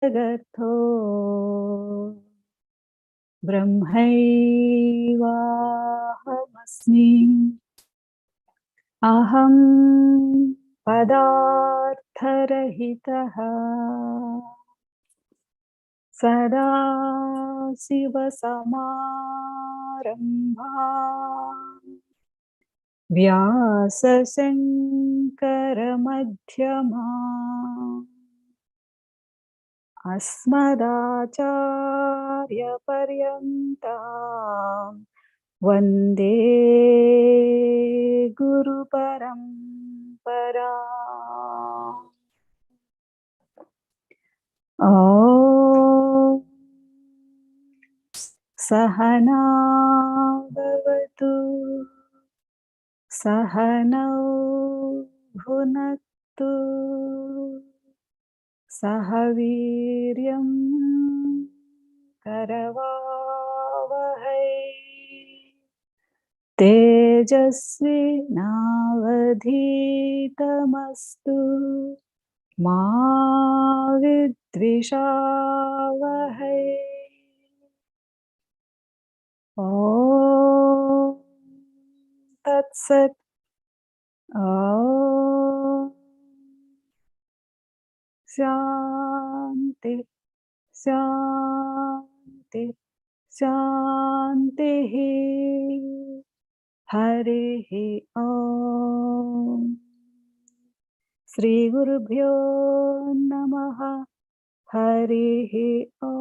जगतो ब्रह्मैवाहमस्मि अहं पदार्थरहितः सदा शिवसमारम्भा व्यासशङ्करमध्यमा अस्मदाचार्यपर्यन्तां वन्दे गुरुपरम्परा। ॐ सहना भवतु सहनौ भुनक्तु सह वीर्यं करवावहै तेजस्विनावधीतमस्तु मा विद्विषावहै। ॐ तत्सत्। ॐ शान्ति शान्ति शान्तिः। हरिः ॐ। श्रीगुरुभ्यो नमः। हरिः ॐ।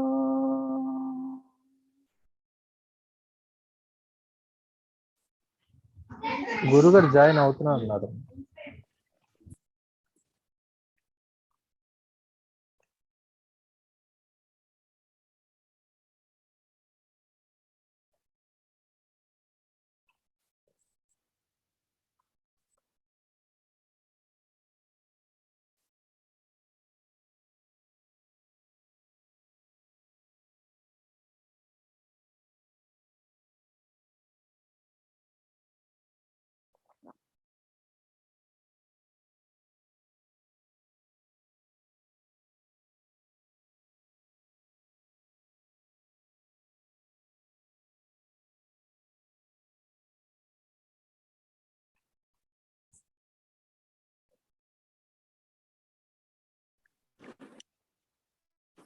గురుగారు జాయిన్ అవుతున్నారు.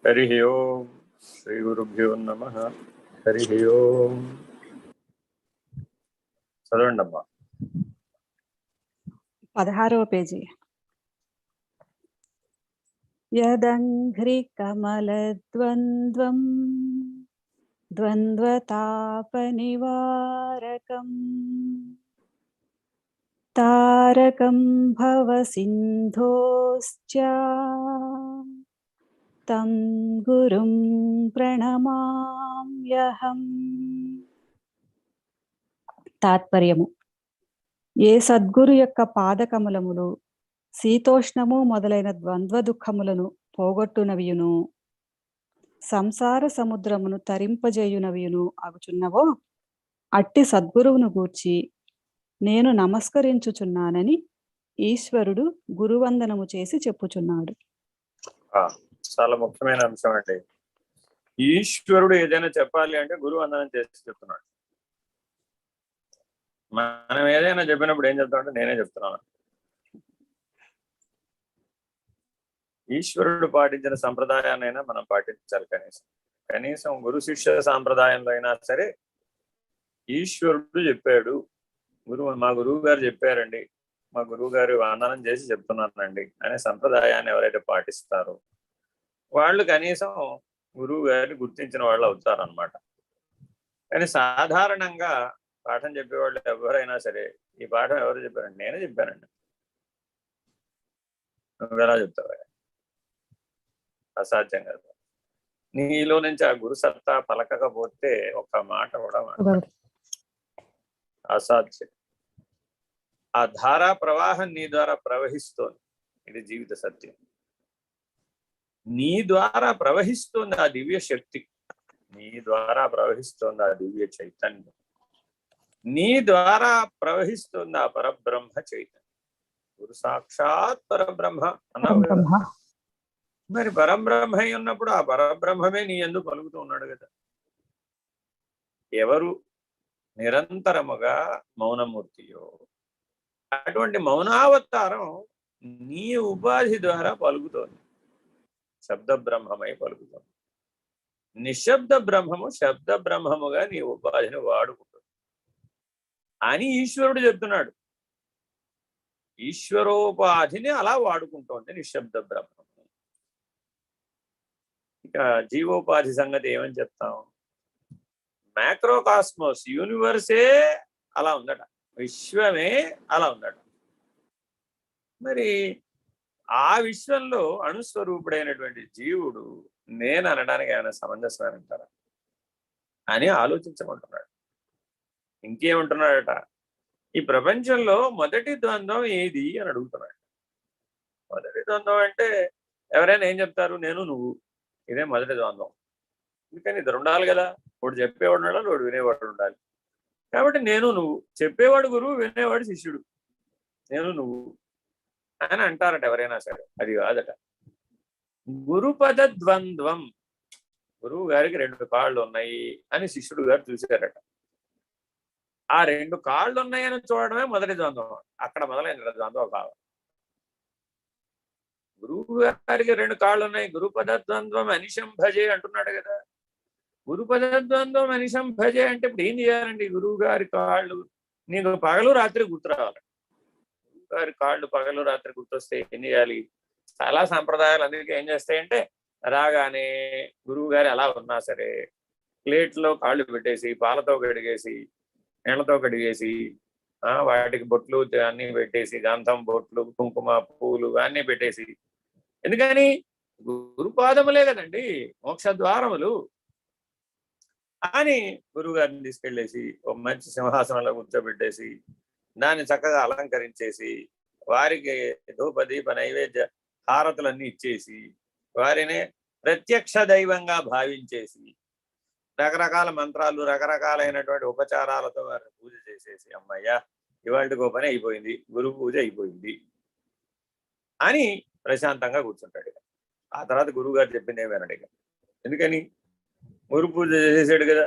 హరి ఓం. శ్రీ గురుభ్యో నమః. హరి ఓం. చదవండి అమ్మా. 16వ పేజీ. యదంఘ్రికమలద్వంద్వం ద్వంద్వతాపనివారకం తారకం భవసింధోశ్చ తం గురుం ప్రణమామ్యహం. తాత్పర్యము: ఏ సద్గురు యొక్క పాదకమలములు శీతోష్ణము మొదలైన ద్వంద్వ దుఃఖములను పోగొట్టునవియును, సంసార సముద్రమును తరింపజేయునవియును అగుచున్నవో అట్టి సద్గురువును గూర్చి నేను నమస్కరించుచున్నానని ఈశ్వరుడు గురువందనము చేసి చెప్పుచున్నాడు. చాలా ముఖ్యమైన అంశం అండి. ఈశ్వరుడు ఏదైనా చెప్పాలి అంటే గురువందనం చేసి చెప్తున్నాడు. మనం ఏదైనా చెప్పినప్పుడు ఏం చెప్తామంటే నేనే చెప్తున్నాను. ఈశ్వరుడు పాటించిన సంప్రదాయాన్నైనా మనం పాటించాలి. కనీసం గురు శిష్య సాంప్రదాయంలో అయినా సరే ఈశ్వరుడు చెప్పాడు, మా గురువు గారు చెప్పారండి, మా గురువు గారు వందనం చేసి చెప్తున్నానండి అనే సంప్రదాయాన్ని ఎవరైతే పాటిస్తారో వాళ్ళు కనీసం గురువు గారిని గుర్తించిన వాళ్ళు అవుతారనమాట. కానీ సాధారణంగా పాఠం చెప్పేవాళ్ళు ఎవరైనా సరే ఈ పాఠం ఎవరు చెప్పారండి, నేనే చెప్పానండి, నువ్వు ఎలా చెప్తావా? అసాధ్యం కదా. నీలో నుంచి ఆ గురు సత్తా పలకకపోతే ఒక్క మాట కూడా అసాధ్యం. ఆ ధారా ప్రవాహం నీ ద్వారా ప్రవహిస్తోంది. ఇది జీవిత సత్యం. నీ ద్వారా ప్రవహిస్తోంది ఆ దివ్య శక్తి, నీ ద్వారా ప్రవహిస్తోంది ఆ దివ్య చైతన్యం, నీ ద్వారా ప్రవహిస్తోంది ఆ పరబ్రహ్మ చైతన్యం. గురు సాక్షాత్ పరబ్రహ్మ అన్నావు కదా. మరి పరబ్రహ్మై ఉన్నప్పుడు ఆ పరబ్రహ్మమే నీ యందు పలుకుతూ ఉన్నాడు కదా. ఎవరు నిరంతరముగా మౌనమూర్తియో అటువంటి మౌనావతారం నీ ఉపాధి ద్వారా పలుకుతోంది, శబ్ద బ్రహ్మమై పలుకుతోంది. నిశ్శబ్ద బ్రహ్మము శబ్ద బ్రహ్మముగా నీ ఉపాధిని వాడుకుంటుంది అని ఈశ్వరుడు చెప్తున్నాడు. ఈశ్వరోపాధిని అలా వాడుకుంటోంది నిశ్శబ్ద బ్రహ్మము. ఇక జీవోపాధి సంగతి ఏమని చెప్తాం? మ్యాక్రోకాస్మోస్ యూనివర్సే అలా ఉందట, విశ్వమే అలా ఉందట. మరి ఆ విశ్వంలో అణుస్వరూపుడైనటువంటి జీవుడు నేను అనడానికి ఏమైనా సమంజసం అంటారా అని ఆలోచించమంటున్నాడు. ఇంకేమంటున్నాడట? ఈ ప్రపంచంలో మొదటి ద్వంద్వం ఏది అని అడుగుతున్నాడు. మొదటి ద్వంద్వం అంటే ఎవరైనా ఏం చెప్తారు? నేను నువ్వు, ఇదే మొదటి ద్వంద్వం. అందుకని ఇద్దరు ఉండాలి కదా, ఒకడు చెప్పేవాడు ఉండాలి, ఒకడు వినేవాడు ఉండాలి. కాబట్టి నేను నువ్వు, చెప్పేవాడు గురువు, వినేవాడు శిష్యుడు. నేను నువ్వు అని అంటారట ఎవరైనా సరే. అది కాదట. గురుపద ద్వంద్వం, గురువు గారికి 2 కాళ్ళు ఉన్నాయి అని శిష్యుడు గారు చూశారట. ఆ 2 కాళ్ళు ఉన్నాయని చూడడమే మొదటి ద్వంద్వం. అక్కడ మొదలైన ద్వంద్వం కావాలి. గురువు గారికి 2 కాళ్ళు ఉన్నాయి, గురుపద ద్వంద్వం అనిశం భజే అంటున్నాడు కదా. గురుపద ద్వంద్వం అనిశం భజే అంటే ఇప్పుడు ఏం చేయాలండి? గురువు గారి కాళ్ళు నీకు పగలు రాత్రి గుర్తు రావాలి. గురువు గారి కాళ్ళు పగలు రాత్రి గుర్తొస్తే ఏం చేయాలి? చాలా సంప్రదాయాలు అందుకే ఏం చేస్తాయంటే, రాగానే గురువు గారు అలా ఉన్నా సరే ప్లేట్లో కాళ్ళు పెట్టేసి, పాలతో కడిగేసి, నీళ్లతో కడిగేసి, వాటికి బొట్లు అన్ని పెట్టేసి, గంధం బొట్లు, కుంకుమ పూలు అన్ని పెట్టేసి, ఎందుకని? గురుపాదములే కదండి మోక్ష ద్వారములు అని గురువు గారిని తీసుకెళ్ళేసి ఒక మంచి సింహాసనంలో కూర్చోబెట్టేసి, దాన్ని చక్కగా అలంకరించేసి, వారికి ధూప దీప నైవేద్య హారతులన్నీ ఇచ్చేసి, వారిని ప్రత్యక్ష దైవంగా భావించేసి, రకరకాల మంత్రాలు రకరకాలైనటువంటి ఉపచారాలతో వారిని పూజ చేసేసి, అమ్మయ్యా ఇవాళకి ఓ పని అయిపోయింది, గురువు పూజ అయిపోయింది అని ప్రశాంతంగా కూర్చుంటాడు. ఆ తర్వాత గురువు గారు చెప్పింది ఏమేనాడు ఇక. ఎందుకని? గురు పూజ చేసేసాడు కదా,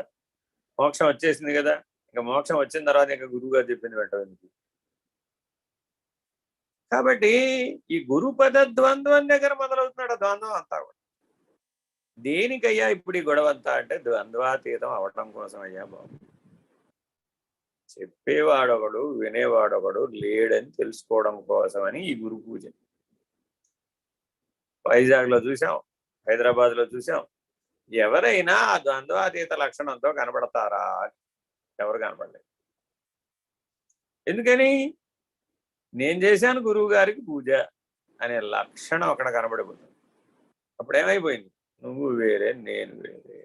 మోక్షం వచ్చేసింది కదా. ఇంకా మోక్షం వచ్చిన తర్వాత ఇంకా గురువు గారు చెప్పింది పెట్టడానికి. కాబట్టి ఈ గురుపద ద్వంద్వం దగ్గర మొదలవుతున్నాడు ద్వంద్వం అంతా కూడా. దేనికయ్యా ఇప్పుడు ఈ గొడవ అంతా అంటే ద్వంద్వాతీతం అవటం కోసం అయ్యా బాబు. చెప్పేవాడొకడు వినేవాడొకడు లేడని తెలుసుకోవడం కోసమని ఈ గురు పూజ. వైజాగ్లో చూసాం, హైదరాబాద్లో చూసాం. ఎవరైనా ఆ ద్వంద్వాతీత లక్షణంతో కనబడతారా? ఎవరు కనపడలేదు. ఎందుకని? నేను చేశాను గురువు గారికి పూజ అనే లక్షణం అక్కడ కనబడిపోతుంది. అప్పుడు ఏమైపోయింది? నువ్వు వేరే, నేను వేరే.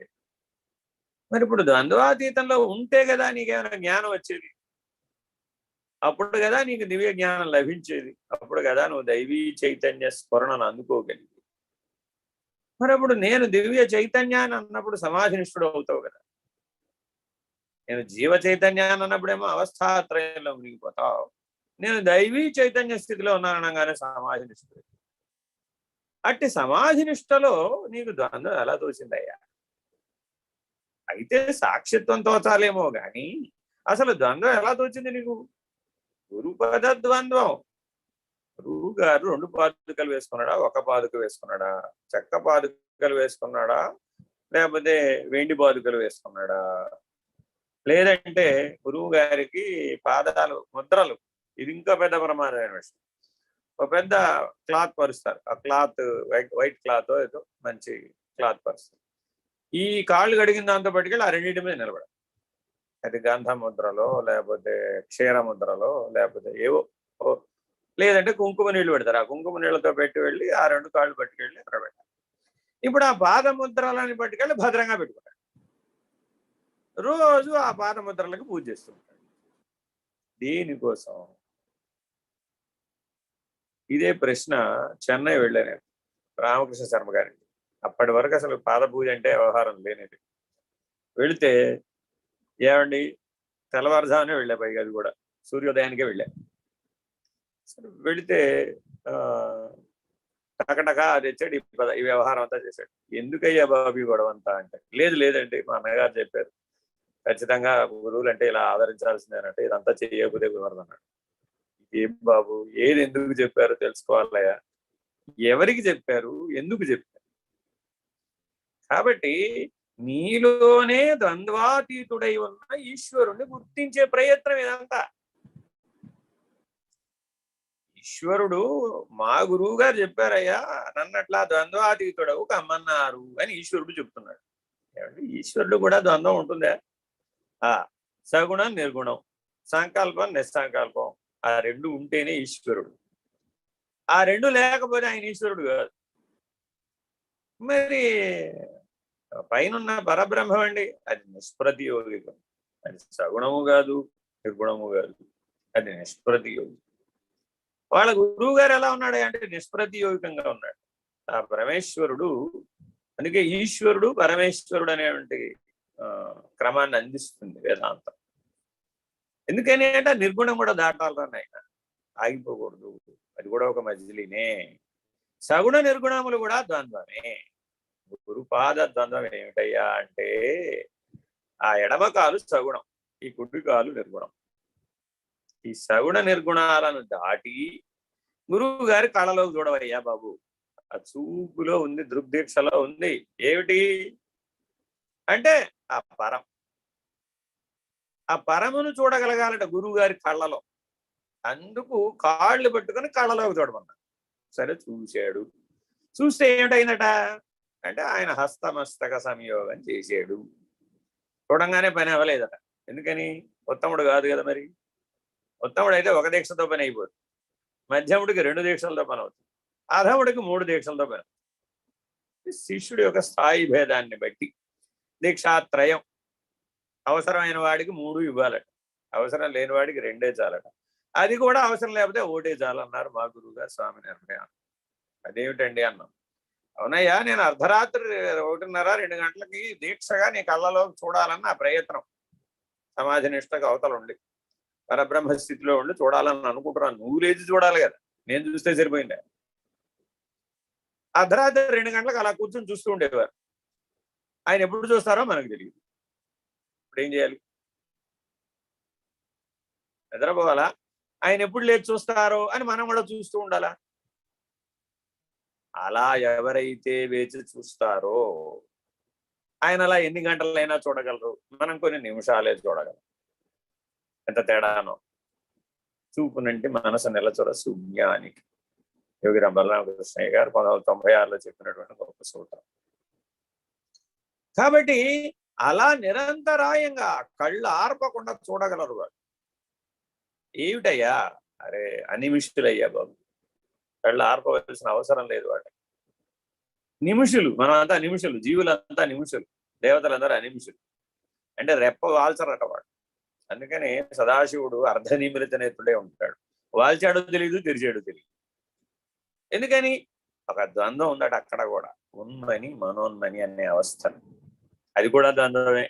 మరి ఇప్పుడు ద్వంద్వాతీతంలో ఉంటే కదా నీకేమైనా జ్ఞానం వచ్చేది, అప్పుడు కదా నీకు దివ్య జ్ఞానం లభించేది, అప్పుడు కదా నువ్వు దైవీ చైతన్య స్ఫురణను అందుకోగలిగి. మరి అప్పుడు నేను దివ్య చైతన్యాన్ని అన్నప్పుడు సమాధినిష్ఠుడు అవుతావు కదా. నేను జీవ చైతన్యాన్ని అన్నప్పుడేమో అవస్థాత్రయంలో మునిగిపోతావు. నేను దైవీ చైతన్య స్థితిలో ఉన్నాననగానే సమాధినిష్ఠుడు. అట్టి సమాధినిష్టలో నీకు ద్వంద్వం ఎలా తోచిందయ్యా? అయితే సాక్షిత్వం తోచాలేమో గాని అసలు ద్వంద్వం ఎలా తోచింది నీకు? గురుపద ద్వంద్వం. గురువు గారు 2 పాదుకలు వేసుకున్నాడా, ఒక పాదుక వేసుకున్నాడా? చెక్క పాదుకలు వేసుకున్నాడా, లేకపోతే వెండి పాదుకలు వేసుకున్నాడా? లేదంటే గురువు గారికి పాదాలు ముద్రలు, ఇది ఇంకా పెద్ద ప్రమాదమైన విషయం. ఒక పెద్ద క్లాత్ పరుస్తారు, ఆ క్లాత్ వైట్ క్లాత్ ఏదో మంచి క్లాత్ పరుస్తారు. ఈ కాళ్ళు కడిగిన దాంతో పట్టుకెళ్ళి ఆ రెండింటి మీద నిలబడాలి. అది గంధ ముద్రలో, లేకపోతే క్షీర ముద్రలో, లేకపోతే ఏవో, లేదంటే కుంకుమ నీళ్లు పెడతారు. ఆ కుంకుమ నీళ్లతో పెట్టి వెళ్ళి ఆ 2 కాళ్ళు పట్టుకెళ్ళి అక్కడ పెట్టాలి. ఇప్పుడు ఆ పాదముద్రలని పట్టుకెళ్ళి భద్రంగా పెట్టుకుంటాడు. రోజు ఆ పాదముద్రలకు పూజ చేస్తూ ఉంటాడు. దీనికోసం ఇదే ప్రశ్న చెన్నై వెళ్ళాను రామకృష్ణ శర్మ గారికి. అప్పటి వరకు అసలు పాద పూజ అంటే వ్యవహారం లేనిది. వెళితే ఏమండి తెల్లవారుజామునే వెళ్ళా, పైగా అది కూడా సూర్యోదయానికే వెళ్ళా. వెళితే టకటక తెచ్చాడు, ఈ వ్యవహారం అంతా చేశాడు. ఎందుకయ్యా బాబు ఈ గొడవ అంతా అంటే, లేదండి మా అన్నగారు చెప్పారు, ఖచ్చితంగా గురువులు అంటే ఇలా ఆదరించాల్సిందేనంటే, ఇదంతా చేయకపోతే కుదరదు అన్నాడు. ఏం బాబు, ఏది ఎందుకు చెప్పారో తెలుసుకోవాలయ్యా, ఎవరికి చెప్పారు, ఎందుకు చెప్పారు? కాబట్టి నీలోనే ద్వంద్వాతీతుడై ఉన్న ఈశ్వరుణ్ణి గుర్తించే ప్రయత్నం ఇదంతా. ఈశ్వరుడు మా గురువు గారు చెప్పారయ్యా, నన్నట్లా ద్వంద్వాతీతుడవు కమ్మన్నారు అని ఈశ్వరుడు చెప్తున్నాడు. ఈశ్వరుడు కూడా ద్వంద్వం ఉంటుందా? సగుణం నిర్గుణం, సంకల్పం నిస్సంకల్పం, ఆ రెండు ఉంటేనే ఈశ్వరుడు. ఆ రెండు లేకపోతే ఆయన ఈశ్వరుడు కాదు. మరి పైన పరబ్రహ్మం అండి, అది నిష్ప్రతియోగికం. అది సగుణము కాదు, నిర్గుణము కాదు, అది నిష్ప్రతియోగి. వాళ్ళ గురువు గారు ఎలా ఉన్నాడు అంటే నిష్ప్రతియోగికంగా ఉన్నాడు. ఆ పరమేశ్వరుడు, అందుకే ఈశ్వరుడు పరమేశ్వరుడు అనేటువంటి క్రమాన్ని అందిస్తుంది వేదాంతం. ఎందుకని అంటే నిర్గుణం కూడా దాటాలని ఆయన ఆగిపోకూడదు, అది కూడా ఒక మజిలీనే. సగుణ నిర్గుణములు కూడా ద్వంద్వమే. గురుపాద ద్వంద్వం ఏమిటయ్యా అంటే, ఆ ఎడమ కాలు సగుణం, ఈ కుడి కాలు నిర్గుణం. ఈ సగుణ నిర్గుణాలను దాటి గురువు గారి కళలోకి చూడవయ్యా బాబు. ఆ చూపులో ఉంది, దృగ్దీక్షలో ఉంది. ఏమిటి అంటే ఆ పరం. ఆ పరమును చూడగలగాలట గురువు గారి కళ్ళలో. అందుకు కాళ్ళు పట్టుకొని కళ్ళలోకి చూడమన్నాడు. సరే చూశాడు. చూస్తే ఏమిటైందట అంటే ఆయన హస్తమస్తక సంయోగం చేశాడు. చూడంగానే పని అవ్వలేదట. ఎందుకని? ఉత్తముడు కాదు కదా. మరి ఉత్తముడు అయితే ఒక దీక్షతో పని అయిపోతుంది, మధ్యముడికి 2 దీక్షలతో పని అవుతుంది, అధముడికి 3 దీక్షలతో పని అవుతుంది. శిష్యుడి యొక్క స్థాయి భేదాన్ని బట్టి దీక్షాత్రయం అవసరమైన వాడికి 3 ఇవ్వాలట, అవసరం లేని వాడికి 2 చాలట. అది కూడా అవసరం లేకపోతే 1 చాలన్నారు మా గురువుగారు స్వామి నిర్ణయం. అదేమిటండి అన్నాం. అవునయ్యా, నేను అర్ధరాత్రి 1:30-2 గంటలకి దీక్షగా నీ కళ్ళలో చూడాలన్న ఆ ప్రయత్నం, సమాధి నిష్టకు అవతల ఉండి పరబ్రహ్మ స్థితిలో ఉండి చూడాలని అనుకుంటున్నాను. నువ్వు లేచి చూడాలి కదా, నేను చూస్తే సరిపోయిందా? అర్ధరాత్రి 2 గంటలకు అలా కూర్చొని చూస్తూ ఉండేవారు. ఆయన ఎప్పుడు చూస్తారో మనకు తెలియదు. ఇప్పుడు ఏం చేయాలి? నిద్రపోవాలా? ఆయన ఎప్పుడు లేచి చూస్తారో అని మనం కూడా చూస్తూ ఉండాలా? అలా ఎవరైతే వేచి చూస్తారో ఆయన అలా ఎన్ని గంటలైనా చూడగలరు, మనం కొన్ని నిమిషాలే చూడగలం. ఎంత తేడానో. చూపునంటే మనసు నిలచొర శూన్యానికి యోగి బలరామకృష్ణయ్య గారు 1996లో చెప్పినటువంటి గొప్ప సూత్రం. కాబట్టి అలా నిరంతరాయంగా కళ్ళు ఆర్పకుండా చూడగలరు వాడు. ఏమిటయ్యా? అరే అనిమిషులయ్యా బాబు, కళ్ళు ఆర్పవలసిన అవసరం లేదు వాడు. నిమిషులు, మనమంతా నిమిషులు, జీవులంతా నిమిషులు, దేవతలందరూ అనిమిషులు. అంటే రెప్ప వాల్చరట వాడు. అందుకని సదాశివుడు అర్ధనిమిలిత నేత్రుడే ఉంటాడు. వాల్చాడో తెలియదు, తెరిచాడో తెలియదు. ఎందుకని? ఒక ద్వంద్వం ఉందట అక్కడ కూడా, ఉన్మని మనోన్మని అనే అవస్థలు. అది కూడా ద్వంద్వమే.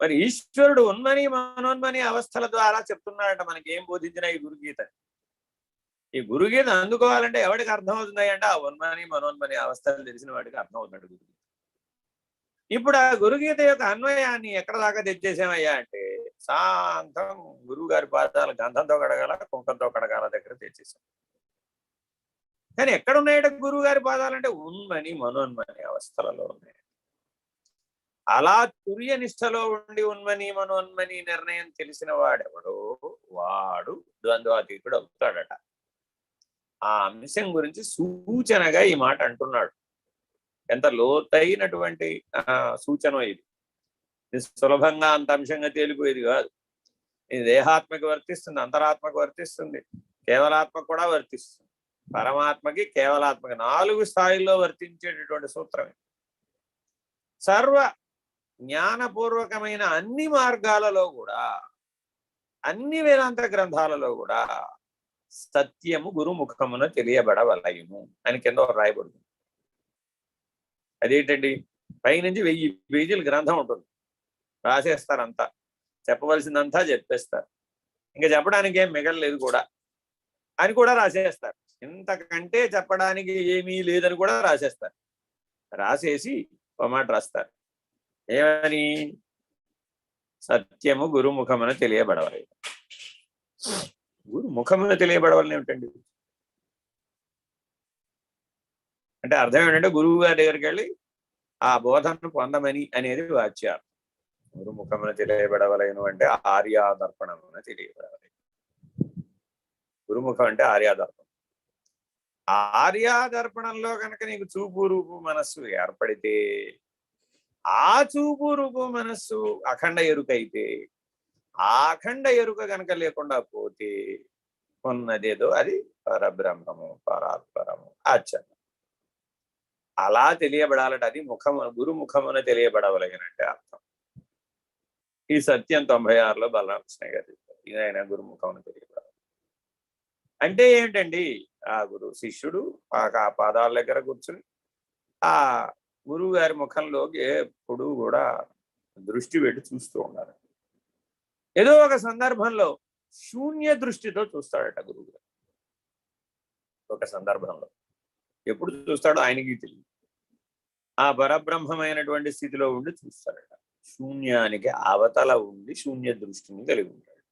మరి ఈశ్వరుడు ఉన్మని మనోన్మని అవస్థల ద్వారా చెప్తున్నాడట మనకి. ఏం బోధించిన ఈ గురుగీత? ఈ గురుగీత అందుకోవాలంటే ఎవరికి అర్థం అవుతున్నాయి అంటే ఆ ఉన్మని మనోన్మని అవస్థలు తెలిసిన వాడికి అర్థం అవుతున్నాడు గురుగీత. ఇప్పుడు ఆ గురుగీత యొక్క అన్వయాన్ని ఎక్కడ దాకా తెచ్చేసామయ్యా అంటే, శాంతం గురువు గారి పాదాలు గంధంతో కడగాల, కుంకంతో కడగాల దగ్గర తెచ్చేసాం. కానీ ఎక్కడున్నాయట గురువు గారి పాదాలంటే ఉన్మని మనోన్మని అవస్థలలో ఉన్నాయి. అలా తుర్య నిష్టలో ఉండి ఉన్మని మనోన్మని నిర్ణయం తెలిసిన వాడెవడో వాడు ద్వంద్వాతీతుడు అవుతాడట. ఆ అంశం గురించి సూచనగా ఈ మాట అంటున్నాడు. ఎంత లోతైనటువంటి సూచన ఇది. సులభంగా అంత అంశంగా తేలిపోయేది కాదు. ఇది దేహాత్మకి వర్తిస్తుంది, అంతరాత్మకు వర్తిస్తుంది, కేవలాత్మకు కూడా వర్తిస్తుంది. పరమాత్మకి కేవలాత్మకి 4 స్థాయిల్లో వర్తించేటటువంటి సూత్రమే. సర్వ జ్ఞానపూర్వకమైన అన్ని మార్గాలలో కూడా, అన్ని వేదాంత గ్రంథాలలో కూడా సత్యము గురుముఖమున తెలియబడవలయును అని కింద రాయబడుతుంది. అదేంటండి? పైనుంచి 1000 పేజీల గ్రంథం ఉంటుంది, రాసేస్తారంతా, చెప్పవలసిందంతా చెప్పేస్తారు. ఇంకా చెప్పడానికి ఏం మిగలలేదు కూడా. అని కూడా రాసేస్తారు. ఇంతకంటే చెప్పడానికి ఏమీ లేదని కూడా రాసేస్తారు. రాసేసి ఒక మాట రాస్తారు, ఏమని? సత్యము గురుముఖమున తెలియబడవాలి. గురుముఖమున తెలియబడవాలని ఏమిటండి అంటే అర్థం ఏంటంటే గురువు గారి దగ్గరికి వెళ్ళి ఆ బోధనను పొందమని అనేది వాచ్యార్థం. గురుముఖమున తెలియబడవలేను అంటే ఆర్యాదర్పణమున తెలియబడవలేను. గురుముఖం అంటే ఆర్యాదర్పణం. ఆర్యాదర్పణంలో కనుక నీకు చూపు రూపు మనస్సు ఏర్పడితే, ఆ చూపు రూపు మనస్సు అఖండ ఎరుకైతే, ఆ అఖండ ఎరుక కనుక లేకుండా పోతే ఉన్నదేదో అది పరబ్రహ్మము, పరాత్పరము, ఆచరణ. అలా తెలియబడాలంటే అది గురుముఖమున తెలియబడవలగినంటే అర్థం. ఈ సత్యం 96లో బలరామకృష్ణ గారు చెప్పారు. ఇదైనా గురుముఖమున తెలియబడాలి అంటే ఏమిటండి? ఆ శిష్యుడు ఆ పాదాల దగ్గర కూర్చుని ఆ గురువు గారి ముఖంలోకి ఎప్పుడు కూడా దృష్టి పెట్టి చూస్తూ ఉన్నారు. ఏదో ఒక సందర్భంలో శూన్య దృష్టితో చూస్తాడట గురువు గారు. ఒక సందర్భంలో ఎప్పుడు చూస్తాడో ఆయనకి తెలియదు. ఆ పరబ్రహ్మమైనటువంటి స్థితిలో ఉండి చూస్తాడట. శూన్యానికి అవతల ఉండి శూన్య దృష్టిని కలిగి ఉంటాడు.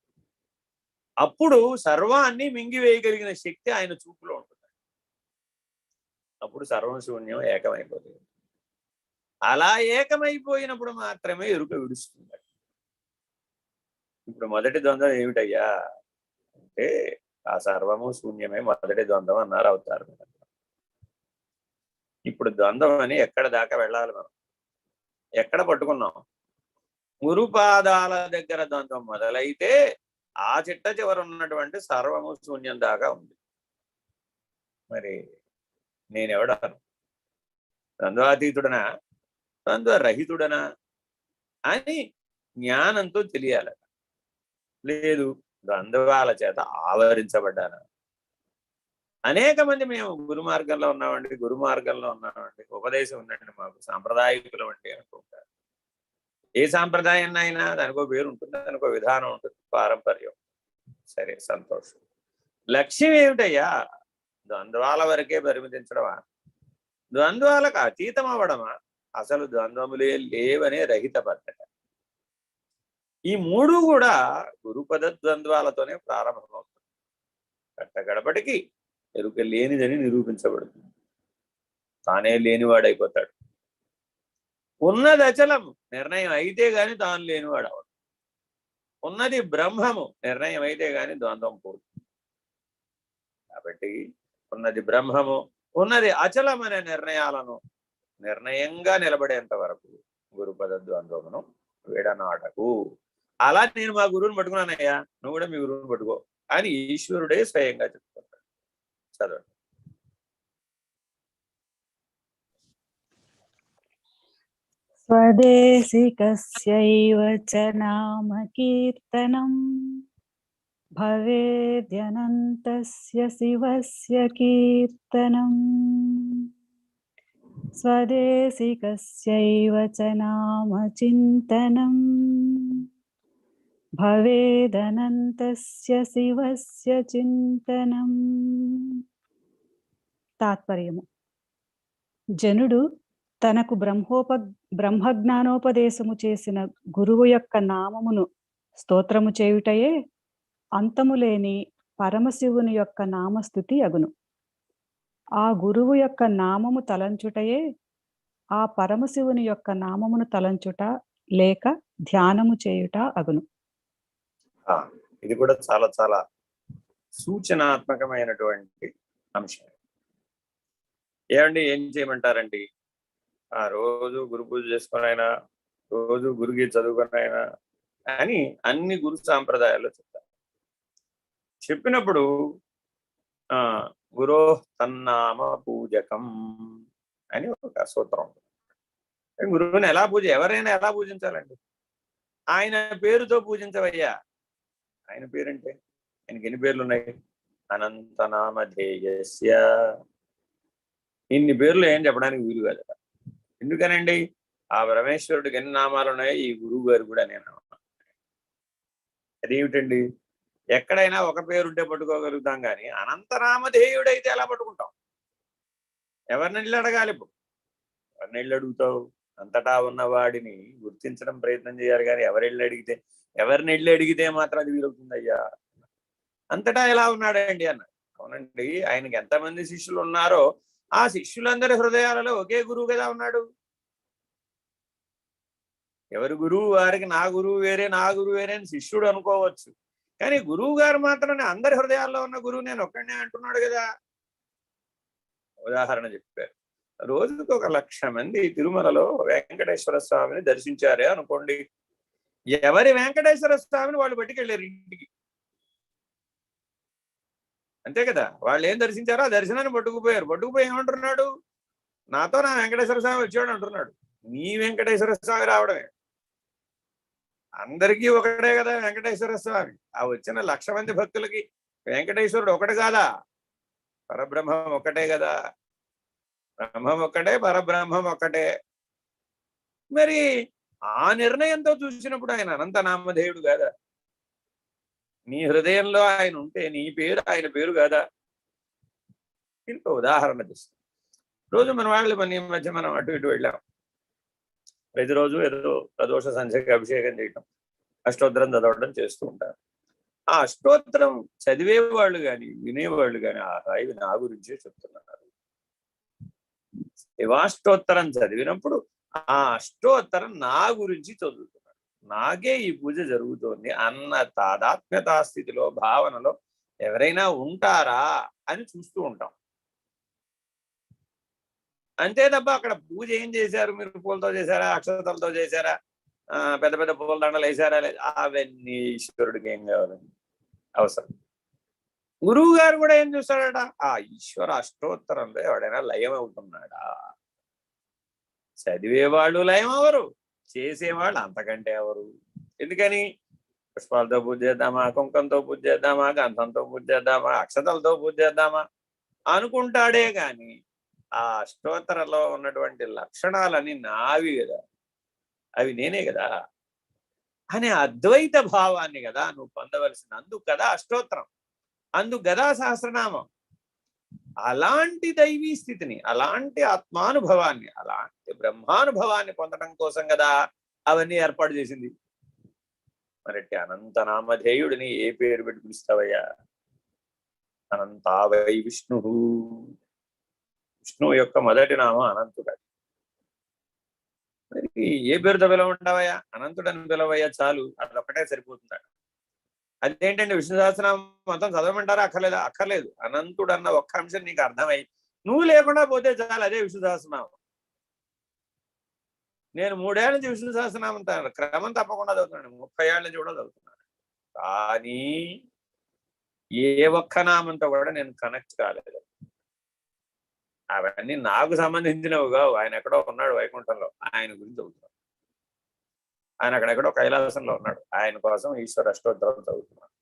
అప్పుడు సర్వాన్ని మింగివేయగలిగిన శక్తి ఆయన చూపులో ఉంటుంది. అప్పుడు సర్వం శూన్యం ఏకమైపోతుంది. అలా ఏకమైపోయినప్పుడు మాత్రమే ఎరుక విడుస్తుంది. ఇప్పుడు మొదటి ద్వంద్వం ఏమిటయ్యా అంటే ఆ సర్వము శూన్యమే మొదటి ద్వంద్వం అన్నారు అవుతారు. ఇప్పుడు ద్వంద్వం అని ఎక్కడ దాకా వెళ్ళాలి? మనం ఎక్కడ పట్టుకున్నాం? గురుపాదాల దగ్గర ద్వంద్వం మొదలైతే ఆ చిట్ట చివర ఉన్నటువంటి సర్వము శూన్యం దాకా ఉంది. మరి నేనెవడాను? ద్వంద్వాతీతుడనా, ద్వంద్వరహితుడనా అని జ్ఞానంతో తెలియాలి. లేదు ద్వంద్వాల చేత ఆవరించబడ్డానా? అనేక మంది మేము గురు మార్గంలో ఉన్నామండి, గురు మార్గంలో ఉన్నామండి, ఉపదేశం ఉందండి మాకు, సాంప్రదాయకులు అంటే అనుకుంటారు. ఏ సాంప్రదాయం అయినా దానికో పేరు ఉంటుంది, దానికో విధానం ఉంటుంది, పారంపర్యం. సరే, సంతోషం. లక్ష్యం ఏమిటయ్యా? ద్వంద్వాల వరకే పరిమితించడమా? ద్వంద్వాలకు అతీతం అవ్వడమా? అసలు ద్వంద్వములే లేవనే రహిత పద్ధతి. ఈ మూడు కూడా గురుపద ద్వంద్వాలతోనే ప్రారంభమవుతుంది. కట్టగడపటికి ఎరుక లేనిదని నిరూపించబడుతుంది. తానే లేనివాడైపోతాడు. ఉన్నది అచలము నిర్ణయం అయితే గాని తాను లేనివాడు అవడు. ఉన్నది బ్రహ్మము నిర్ణయం అయితే గాని ద్వంద్వం పోదు. కాబట్టి ఉన్నది బ్రహ్మము, ఉన్నది అచలం అనే నిర్ణయాలను నిర్ణయంగా నిలబడేంత వరకు గురుపద ద్వంద్వమును వీడనాటకు. అలా నేను మా గురువుని పట్టుకున్నానయ్యా, నువ్వు కూడా మీ గురువుని పట్టుకో అని ఈశ్వరుడే స్వయంగా చెప్తున్నాడు. చదవండి. స్వదేశికస్యైవ చ నామ కీర్తనం భవేద్యనంతస్య శివస్య కీర్తనం. స్వదేశికస్యైవ చ నామ చింతనం భవేదనంతస్య శివస్య చింతనం. తాత్పర్యము: జనుడు తనకు బ్రహ్మజ్ఞానోపదేశము చేసిన గురువు యొక్క నామమును స్తోత్రము చేయుటయే అంతము లేని పరమశివుని యొక్క నామస్తుతి అగును. ఆ గురువు యొక్క నామము తలంచుటయే ఆ పరమశివుని యొక్క నామమును తలంచుట లేక ధ్యానము చేయుట అగును. ఇది కూడా చాలా చాలా సూచనాత్మకమైనటువంటి అంశం. ఏమండి, ఏం చేయమంటారండి? ఆ రోజు గురు పూజ చేసుకునైనా, రోజు గురుగి చదువుకునైనా అని అన్ని గురు సాంప్రదాయాల్లో చెప్తారు. చెప్పినప్పుడు గురో తన్నామ పూజకం అని ఒక సూత్రం ఉంటుంది. గురువుని ఎవరైనా ఎలా పూజించాలండి? ఆయన పేరుతో పూజించవయ్యా. ఆయన పేరంటే ఆయనకి ఎన్ని పేర్లు ఉన్నాయి? అనంతనామధేయస్య. ఇన్ని పేర్లు ఏం చెప్పడానికి వీలు కాదు. ఎందుకనండి? ఆ పరమేశ్వరుడికి ఎన్ని నామాలు ఉన్నాయో ఈ గురువు గారు కూడా నేను. అదేమిటండి? ఎక్కడైనా ఒక పేరుంటే పట్టుకోగలుగుతాం కానీ అనంతనామధేయుడైతే ఎలా పట్టుకుంటాం? ఎవరిని వెళ్ళి అడగాలి? ఇప్పుడు ఎవరిని వెళ్ళి అడుగుతావు? అంతటా ఉన్నవాడిని గుర్తించడం ప్రయత్నం చేయాలి కానీ ఎవరిని వెళ్ళి అడిగితే మాత్రం అది వీలవుతుందయ్యా. అంతటా ఎలా ఉన్నాడండి అన్న. అవునండి, ఆయనకి ఎంతమంది శిష్యులు ఉన్నారో ఆ శిష్యులందరి హృదయాలలో ఒకే గురువు కదా ఉన్నాడు. ఎవరి గురువు వారికి నా గురువు వేరే అని శిష్యుడు అనుకోవచ్చు, కానీ గురువు గారు మాత్రమే అందరి హృదయాల్లో ఉన్న గురువు నేను ఒక్కడనే అంటున్నాడు కదా. ఉదాహరణ చెప్పారు, రోజుకు 1,00,000 మంది తిరుమలలో వెంకటేశ్వర స్వామిని దర్శించారే అనుకోండి. ఎవరి వెంకటేశ్వర స్వామిని వాళ్ళు పట్టుకెళ్ళారు ఇంటికి, అంతే కదా. వాళ్ళు ఏం దర్శించారో ఆ దర్శనాన్ని పట్టుకుపోయి ఏమంటున్నాడు? నాతో నా వెంకటేశ్వర స్వామి వచ్చాడు అంటున్నాడు. నీ వెంకటేశ్వర స్వామి రావడమే, అందరికీ ఒకటే కదా వెంకటేశ్వర స్వామి. ఆ వచ్చిన 1,00,000 మంది భక్తులకి వెంకటేశ్వరుడు ఒకటి కాదా? పరబ్రహ్మం ఒక్కటే కదా. బ్రహ్మం ఒక్కటే, పరబ్రహ్మం ఒక్కటే. మరి ఆ నిర్ణయంతో చూసినప్పుడు ఆయన అనంత నామధేయుడు కాదా? నీ హృదయంలో ఆయన ఉంటే నీ పేరు ఆయన పేరు కాదా? ఇంకో ఉదాహరణ తీస్తాం. రోజు మన వాళ్ళు ఈ మధ్య మనం అటు ఇటు వెళ్ళాం. ప్రతిరోజు ఏదో ప్రదోష సంధ్యకి అభిషేకం చేయటం, అష్టోత్తరం చదవడం చేస్తూ ఉంటారు. ఆ అష్టోత్తరం చదివేవాళ్ళు కానీ వినేవాళ్ళు కానీ ఇవి నా గురించే చెప్తున్నారు. శివాష్టోత్తరం చదివినప్పుడు ఆ అష్టోత్తరం నా గురించి చదువుతున్నాడు, నాకే ఈ పూజ జరుగుతోంది అన్న తాదాత్మ్యతా స్థితిలో భావనలో ఎవరైనా ఉంటారా అని చూస్తూ ఉంటాం. అంతే తప్ప అక్కడ పూజ ఏం చేశారు, మీరు పూలతో చేశారా, అక్షతలతో చేశారా, పెద్ద పెద్ద పూల దండలు వేసారా, లేదు, అవన్నీ ఈశ్వరుడికి ఏం కావాలండి, అవసరం. గురువు గారు కూడా ఏం చూస్తాడట, ఆ ఈశ్వర అష్టోత్తరంలో ఎవడైనా లయం అవుతున్నాడా? చదివేవాళ్ళు లయం అవరు, చేసేవాళ్ళు అంతకంటే ఎవరు. ఎందుకని? పుష్పాలతో పూజ చేద్దామా, కుంకంతో పూజ చేద్దామా, గంధంతో పూజ చేద్దామా, అక్షతలతో పూజ చేద్దామా అనుకుంటాడే గాని ఆ అష్టోత్తరంలో ఉన్నటువంటి లక్షణాలన్నీ నావి కదా, అవి నేనే కదా అనే అద్వైత భావాన్ని కదా నువ్వు పొందవలసిన. అందుకు కదా అష్టోత్తరం, అందుకు గదా సహస్రనామం. అలాంటి దైవీ స్థితిని, అలాంటి ఆత్మానుభవాన్ని, అలాంటి బ్రహ్మానుభవాన్ని పొందడం కోసం కదా అవన్నీ ఏర్పాటు చేసింది. మరి అనంత నామధేయుడిని ఏ పేరు పెట్టి పిలుస్తావయ్యా? అనంతావై విష్ణు. విష్ణువు యొక్క మొదటి నామం అనంతుడు. మరి ఏ పేరుతో పిలవంటావయ్యా? అనంతుడని పిలవయ్యా చాలు, అదొక్కటే సరిపోతుందట. అదేంటండి విష్ణు సహస్రనామం మొత్తం చదవమంటారా? అక్కర్లేదు. అనంతుడు అన్న ఒక్క అంశం నీకు అర్థమై నువ్వు లేకుండా పోతే చాలు, అదే విష్ణు సహస్రనామం. నేను 3 ఏళ్ల నుంచి విష్ణు సహస్రనామం క్రమం తప్పకుండా చదువుతున్నాను, 30 ఏళ్ల నుంచి కూడా చదువుతున్నాను. కానీ ఏ ఒక్క నామంతో కూడా నేను కనెక్ట్ కాలేదు. అవన్నీ నాకు సంబంధించినవిగా. ఆయన ఎక్కడో ఉన్నాడు వైకుంఠంలో, ఆయన గురించి చదువుతున్నాడు. ఆయన అక్కడెక్కడో కైలాసంలో ఉన్నాడు, ఆయన కోసం ఈశ్వర అష్టోత్తరం చదువుతున్నాడు.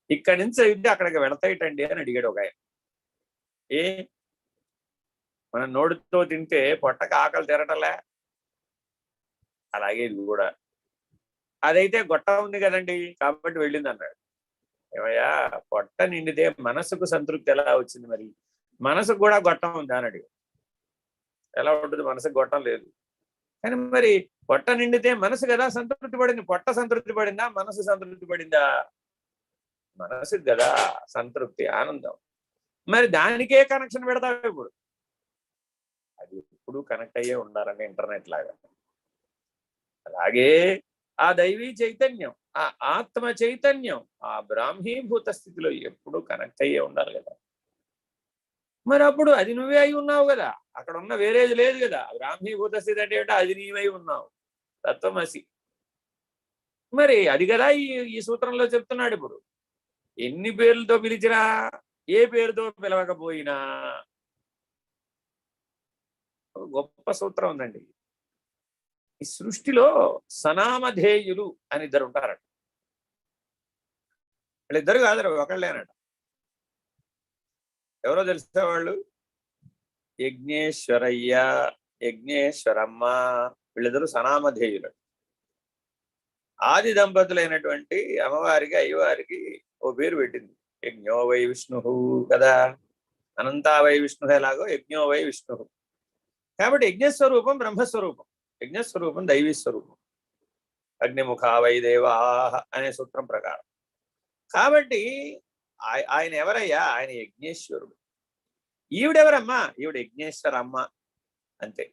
ఇక్కడి నుంచి చదివితే అక్కడికి వెళతాయిటండి అని అడిగాడు ఒక ఆయన. మనం నోటితో తింటే పొట్టకి ఆకలి తిరటలే, అలాగే ఇది కూడా. అదైతే గొట్ట ఉంది కదండి కాబట్టి వెళ్ళింది అన్నాడు. ఏమయ్యా, పొట్ట నిండితే మనసుకు సంతృప్తి ఎలా వచ్చింది? మరి మనసుకు కూడా గొట్టం ఉంది అని అడిగాడు. ఎలా ఉంటుంది? మనసుకు గొట్టం లేదు. కానీ మరి పొట్ట నిండితే మనసు కదా సంతృప్తి పడింది. పొట్ట సంతృప్తి పడిందా, మనసు సంతృప్తి పడిందా? మనసుకు కదా సంతృప్తి, ఆనందం. మరి దానికే కనెక్షన్ పెడతావు ఇప్పుడు. అది ఎప్పుడు కనెక్ట్ అయ్యే ఉండాలండి, ఇంటర్నెట్ లాగా. అలాగే ఆ దైవీ చైతన్యం, ఆ ఆత్మ చైతన్యం ఆ బ్రాహ్మీభూత స్థితిలో ఎప్పుడు కనెక్ట్ అయ్యే ఉండాలి కదా. మరి అప్పుడు అది నువ్వే అయి ఉన్నావు కదా, అక్కడ ఉన్న వేరేది లేదు కదా. బ్రాహ్మీభూత స్థితి అంటే ఏంటో అది నీవై ఉన్నావు, తత్వమసి. మరి అది కదా ఈ సూత్రంలో చెప్తున్నాడు. ఇప్పుడు ఎన్ని పేర్లతో పిలిచినా, ఏ పేరుతో పిలవకపోయినా గొప్ప సూత్రం ఉందండి. ఈ సృష్టిలో సనామధేయులు అని ఇద్దరు ఉంటారట. వాళ్ళిద్దరు కాదు, ఒకళ్ళేనట. ఎవరో తెలిసే వాళ్ళు? యజ్ఞేశ్వరయ్య, యజ్ఞేశ్వరమ్మ, వీళ్ళిద్దరు సనామధేయులు. ఆది దంపతులైనటువంటి అమ్మవారికి అయ్యవారికి ఓ పేరు పెట్టింది, యజ్ఞో వై విష్ణు కదా. అనంతా వై విష్ణు ఎలాగో యజ్ఞో వై విష్ణు. కాబట్టి యజ్ఞస్వరూపం బ్రహ్మస్వరూపం, యజ్ఞస్వరూపం దైవీ స్వరూపం. అగ్నిముఖ వై దేవా అనే సూత్రం ప్రకారం. కాబట్టి ఆయన ఎవరయ్యా? ఆయన యజ్ఞేశ్వరుడు. ఈవిడెవరమ్మా? ఈవిడ యజ్ఞేశ్వరమ్మ, అంతే.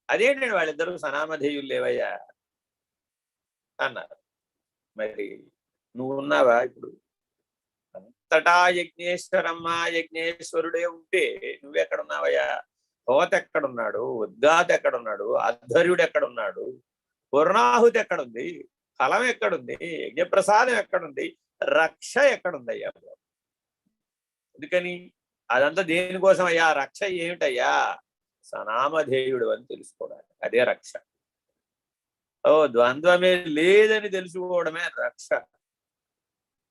అదేంటండి వాళ్ళిద్దరూ సనామధేయులు లేవయ్యా అన్నారు. మరి నువ్వు ఉన్నావా? ఇప్పుడు అంతటా యజ్ఞేశ్వరమ్మ యజ్ఞేశ్వరుడే ఉంటే నువ్వెక్కడున్నావయ్యా? హోత ఎక్కడున్నాడు? ఉద్గాత్ ఎక్కడున్నాడు? అధ్వర్యుడు ఎక్కడున్నాడు? పూర్ణాహుతి ఎక్కడుంది? ఫలం ఎక్కడుంది? యజ్ఞప్రసాదం ఎక్కడుంది? రక్ష ఎక్కడుందయ్యా? ఎందుకని? అదంతా దేనికోసం అయ్యా? రక్ష ఏమిటయ్యా? సనామధేయుడు అని తెలుసుకోవడానికి, అదే రక్ష. ఓ ద్వంద్వమే లేదని తెలుసుకోవడమే రక్ష.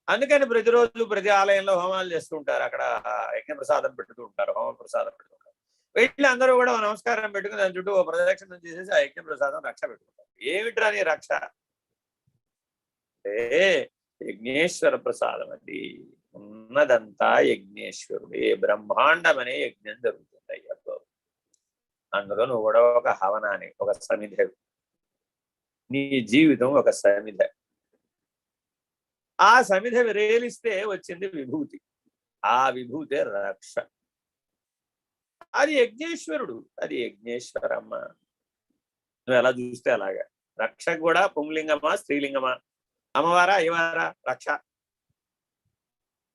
అందుకని ప్రతిరోజు ప్రతి ఆలయంలో హోమాలు చేస్తుంటారు. అక్కడ యజ్ఞ ప్రసాదం పెడుతూ ఉంటారు, హోమ ప్రసాదం పెడుతూ ఉంటారు. వీళ్ళు అందరూ కూడా నమస్కారం పెట్టుకుని దాని చుట్టూ ఓ ప్రదక్షిణం చేసేసి ఆ యజ్ఞ ప్రసాదం రక్ష పెట్టుకుంటారు. ఏమిట్రా నీ రక్ష అంటే యజ్ఞేశ్వర ప్రసాదం. అది ఉన్నదంతా యజ్ఞేశ్వరుడే. బ్రహ్మాండం అనే యజ్ఞం జరుగుతుంది అయ్యప్ప. అందులో నువ్వు కూడా ఒక హవనాన్ని, ఒక సమిధ. నీ జీవితం ఒక సమిధ. ఆ సమిధ విరేలిస్తే వచ్చింది విభూతి. ఆ విభూతే రక్ష. అది యజ్ఞేశ్వరుడు, అది యజ్ఞేశ్వరమ్మ. నువ్వు ఎలా చూస్తే అలాగా. రక్ష కూడా పుంలింగమా స్త్రీలింగమా? అమ్మవారా అయ్యవారా? రక్ష.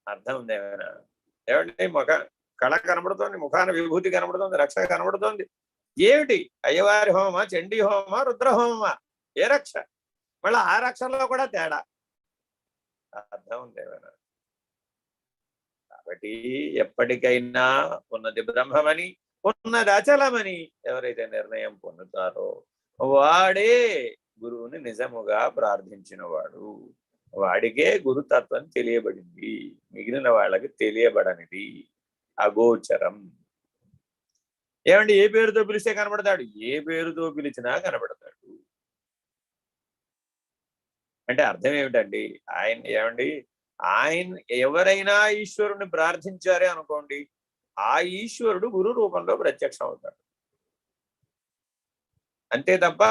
అర్థం ఉంది ఏమైనా? ఏమంటే కళ కనబడుతోంది, ముఖాన విభూతి కనబడుతోంది, రక్ష కనబడుతోంది. ఏమిటి? అయ్యవారి హోమమా, చండీ హోమమా, రుద్రహోమమా? ఏ రక్ష? మళ్ళీ ఆ రక్షలో కూడా తేడా. అర్థం ఉంది ఏమైనా? కాబట్టి ఎప్పటికైనా ఉన్నది బ్రహ్మమని, ఉన్నది అచలమని ఎవరైతే నిర్ణయం పొందుతారో వాడే గురువుని నిజముగా ప్రార్థించిన వాడు. వాడికే గురుతత్వం తెలియబడింది, మిగిలిన వాళ్ళకి తెలియబడనిది, అగోచరం. ఏమండి? ఏ పేరుతో పిలిస్తే కనబడతాడు? ఏ పేరుతో పిలిచినా కనబడతాడు. అంటే అర్థం ఏమిటండి? ఏమండి, ఆయన ఎవరైనా ఈశ్వరుని ప్రార్థించారే అనుకోండి, ఆ ఈశ్వరుడు గురు రూపంలో ప్రత్యక్షం అవుతాడు. అంతే తప్ప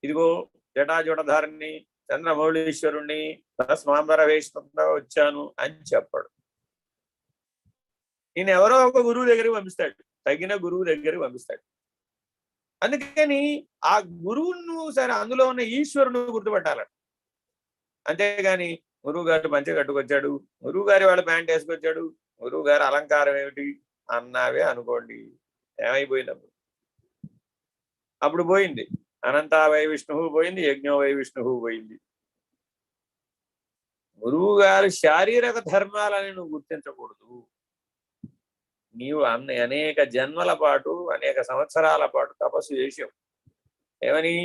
ఇదిగో జటాజుటధారిని చంద్రమౌళీశ్వరుణ్ణి భస్మాంబర వేషంతో వచ్చాను అని చెప్పాడు. ఈయన ఎవరో ఒక గురువు దగ్గరికి పంపిస్తాడు, తగిన గురువు దగ్గరికి పంపిస్తాడు. అందుకని ఆ గురువును సరే అందులో ఉన్న ఈశ్వరుని గుర్తుపట్టాలట. అంతేగాని గురువు గారు మంచి కట్టుకొచ్చాడు, గురువు గారి వాళ్ళ ప్యాంట్ వేసుకొచ్చాడు, గురువు గారి అలంకారం ఏమిటి అన్నావే అనుకోండి, ఏమైపోయింది? అప్పుడు పోయింది అనంతా వై విష్ణువు పోయింది, యజ్ఞో వై విష్ణువు పోయింది. గురువు గారు శారీరక ధర్మాలని నువ్వు గుర్తించకూడదు. నీవు అనేక జన్మల పాటు, అనేక సంవత్సరాల పాటు తపస్సు చేసావు. ఏమని?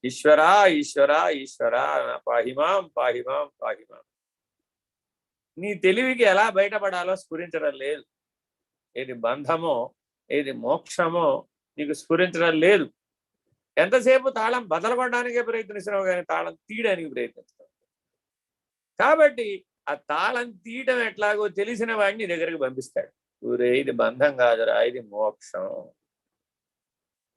ఈశ్వరా ఈశ్వరా ఈశ్వరా పాహిమాం పాహిమాం పాహిమాం. నీ తెలివికి ఎలా బయటపడాలో స్ఫురించడం లేదు. ఏది బంధమో ఏది మోక్షమో నీకు స్ఫురించడం లేదు. ఎంతసేపు తాళం బదలపడడానికే ప్రయత్నిస్తున్నావు కానీ తాళం తీయడానికి ప్రయత్నిస్తున్నావు. కాబట్టి ఆ తాళం తీయడం ఎట్లాగో తెలిసిన వాడిని దగ్గరికి పంపిస్తాడు. ఊరే ఇది బంధం కాదురా, ఇది మోక్షం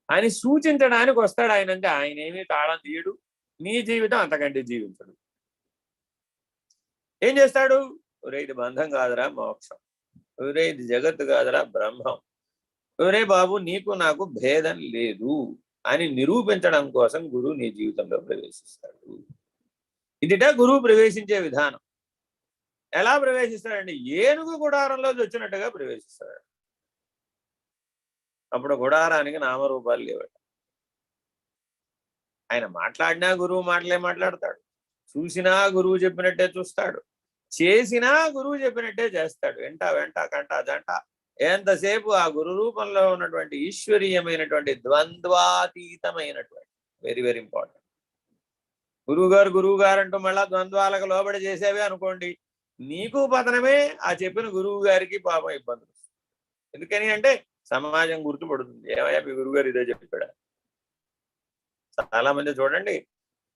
అని సూచించడానికి వస్తాడు ఆయన. అంటే ఆయన ఏమీ తాళం తీయడు, నీ జీవితం అంతకంటే జీవించడు. ఏం చేస్తాడు? ఊరే ఇది బంధం కాదురా మోక్షం, ఊరే ఇది జగత్తు కాదురా బ్రహ్మం, ఊరే బాబు నీకు నాకు భేదం లేదు అని నిరూపించడం కోసం గురువు నీ జీవితంలో ప్రవేశిస్తాడు. ఇదిట గురువు ప్రవేశించే విధానం. ఎలా ప్రవేశిస్తాడండి? ఏనుగు గుడారంలో వచ్చినట్టుగా ప్రవేశిస్తాడు. అప్పుడు గుడారానికి నామరూపాలు లేవట. ఆయన మాట్లాడినా గురువు మాటలే మాట్లాడతాడు, చూసినా గురువు చెప్పినట్టే చూస్తాడు, చేసినా గురువు చెప్పినట్టే చేస్తాడు. వెంట వెంట కంట జంట ఎంతసేపు ఆ గురు రూపంలో ఉన్నటువంటి ఈశ్వరీయమైనటువంటి ద్వంద్వాతీతమైనటువంటి, వెరీ వెరీ ఇంపార్టెంట్. గురువు గారు అంటూ మళ్ళా ద్వంద్వాలకు లోబడి చేసేవే అనుకోండి, నీకు పతనమే, ఆ చెప్పిన గురువు గారికి పాపం ఇబ్బందులు. ఎందుకని అంటే సమాజం గుర్తుపడుతుంది, ఏమయ్యా మీ గురువు గారు ఇదే చెప్పాడా. చాలా మంది చూడండి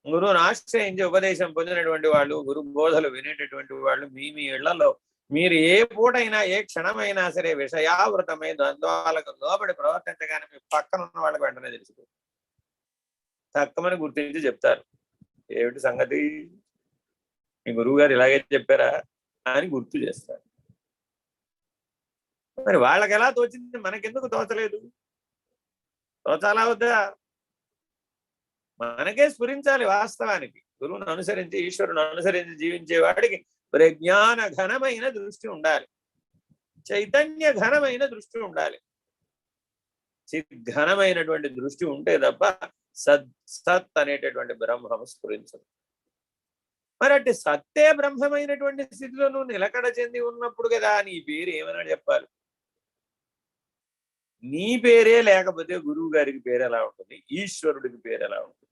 గురువును ఆశ్రయించి ఉపదేశం పొందినటువంటి వాళ్ళు, గురు బోధలు వినేటటువంటి వాళ్ళు మీ మీ ఇళ్లలో మీరు ఏ పూటైనా ఏ క్షణమైనా సరే విషయావృతమై ద్వంద్వాలకు లోబడి ప్రవర్తించగానే మీ పక్కన ఉన్న వాళ్ళకి వెంటనే తెలిసిపోతుంది. తక్కువని గుర్తించి చెప్తారు, ఏమిటి సంగతి, మీ గురువు గారు ఇలాగే చెప్పారా అని గుర్తు చేస్తారు. మరి వాళ్ళకి ఎలా తోచింది, మనకెందుకు తోచలేదు? తోచాలా వద్దా? మనకే స్ఫురించాలి. వాస్తవానికి గురువును అనుసరించి, ఈశ్వరుని అనుసరించి జీవించే వాడికి ప్రజ్ఞాన ఘనమైన దృష్టి ఉండాలి, చైతన్య ఘనమైన దృష్టి ఉండాలి. చిద్ఘనమైనటువంటి దృష్టి ఉంటే తప్ప సత్ అనేటటువంటి బ్రహ్మము స్ఫురించదు. మరి అంటే సత్తే బ్రహ్మమైనటువంటి స్థితిలో నువ్వు నిలకడ చెంది ఉన్నప్పుడు కదా నీ పేరు ఏమైనా చెప్పాలి. నీ పేరే లేకపోతే గురువు గారికి పేరు ఎలా ఉంటుంది, ఈశ్వరుడికి పేరు ఎలా ఉంటుంది?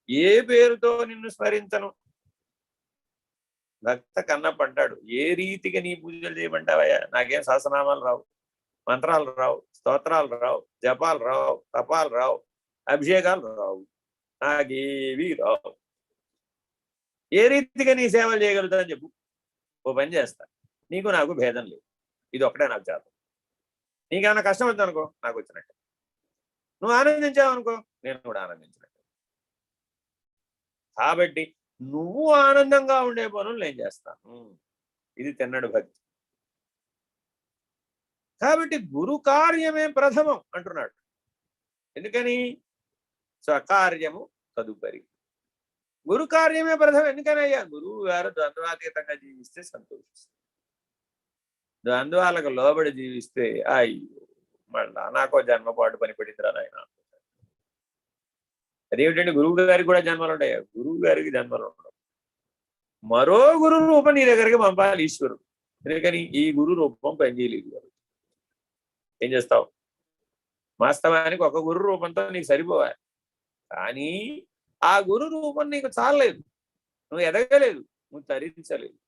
ఏ పేరుతో నిన్ను స్మరించను? భక్త కన్నప్ప అంటాడు, ఏ రీతిగా నీ పూజలు చేయమంటావయ్యా? నాకేం సహస్రనామాలు రావు, మంత్రాలు రావు, స్తోత్రాలు రావు, జపాలు రావు, తపాలు రావు, అభిషేకాలు రావు, నాకేవి రావు. ఏ రీతిగా నీ సేవలు చేయగలుగుతానని చెప్పు. ఓ పని చేస్తా, నీకు నాకు భేదం లేదు, ఇది ఒకటే నాకు చేత. నీకేమైనా కష్టం వచ్చిందనుకో, నాకు వచ్చినట్టు. నువ్వు ఆనందించావనుకో, నేను కూడా ఆనందించినట్టు. కాబట్టి నువ్వు ఆనందంగా ఉండే పనులు నేను చేస్తాను. ఇది తిన్నడు భక్తి. కాబట్టి గురు కార్యమే ప్రథమం అంటున్నాడు. ఎందుకని? స్వకార్యము తదుపరి. గురు కార్యమే ప్రథమం. ఎందుకనయ్యా? గురువు గారు ద్వంద్వాతీతంగా జీవిస్తే సంతోషిస్తారు. ద్వంద్వాలకు లోబడి జీవిస్తే అయ్యో మళ్ళా నాకో జన్మపాటు పనిపడిందిరా నాయన. అదేమిటంటే గురువు గారికి కూడా జన్మలు ఉంటాయి. గురువు గారికి జన్మలు ఉండవు. మరో గురు రూపం నీ దగ్గరికి పంపాలి ఈశ్వరుడు. ఎందుకని? ఈ గురు రూపం పనిచేయలేదు. ఏం చేస్తావు? వాస్తవానికి ఒక గురు రూపంతో నీకు సరిపోవాలి. కానీ ఆ గురు రూపం నీకు చాలలేదు, నువ్వు ఎదగలేదు, నువ్వు తరించలేదు.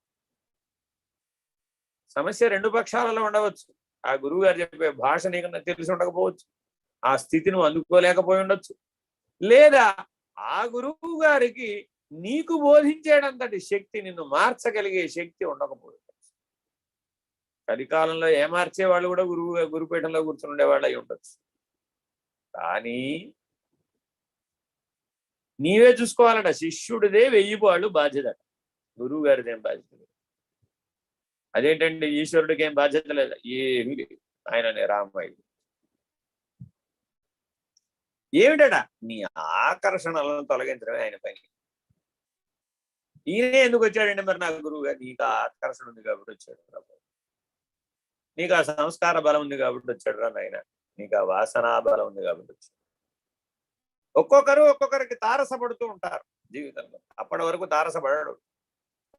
సమస్య రెండు పక్షాలలో ఉండవచ్చు. ఆ గురువు గారు చెప్పే భాష నీకు తెలిసి ఉండకపోవచ్చు, ఆ స్థితి నువ్వు అందుకోలేకపోయి ఉండొచ్చు, లేదా ఆ గురువు గారికి నీకు బోధించేటంతటి శక్తి, నిన్ను మార్చగలిగే శక్తి ఉండకపోవచ్చు. కలికాలంలో ఏమార్చే వాళ్ళు కూడా గురుపీఠంలో కూర్చుని ఉండేవాళ్ళు అయి ఉండొచ్చు. కానీ నీవే చూసుకోవాలట. శిష్యుడిదే 1000 పాళ్ళు బాధ్యత, గురువు గారిది ఏం బాధ్యత లేదు. అదేంటండి ఈశ్వరుడికి ఏం బాధ్యత లేదా? ఏమీ లేదు. ఆయననే రామయ్య. ఏమిటట? నీ ఆకర్షణలను తొలగించడమే ఆయన పని. ఈయనే ఎందుకు వచ్చాడండి మరి నా గురువు గారు? నీకు ఆ ఆకర్షణ ఉంది కాబట్టి వచ్చాడు రా, నీకు ఆ సంస్కార బలం ఉంది కాబట్టి వచ్చాడు రా నాయన, నీకు ఆ వాసనా బలం ఉంది కాబట్టి వచ్చాడు. ఒక్కొక్కరు ఒక్కొక్కరికి తారసపడుతూ ఉంటారు జీవితంలో. అప్పటి వరకు తారసపడాడు.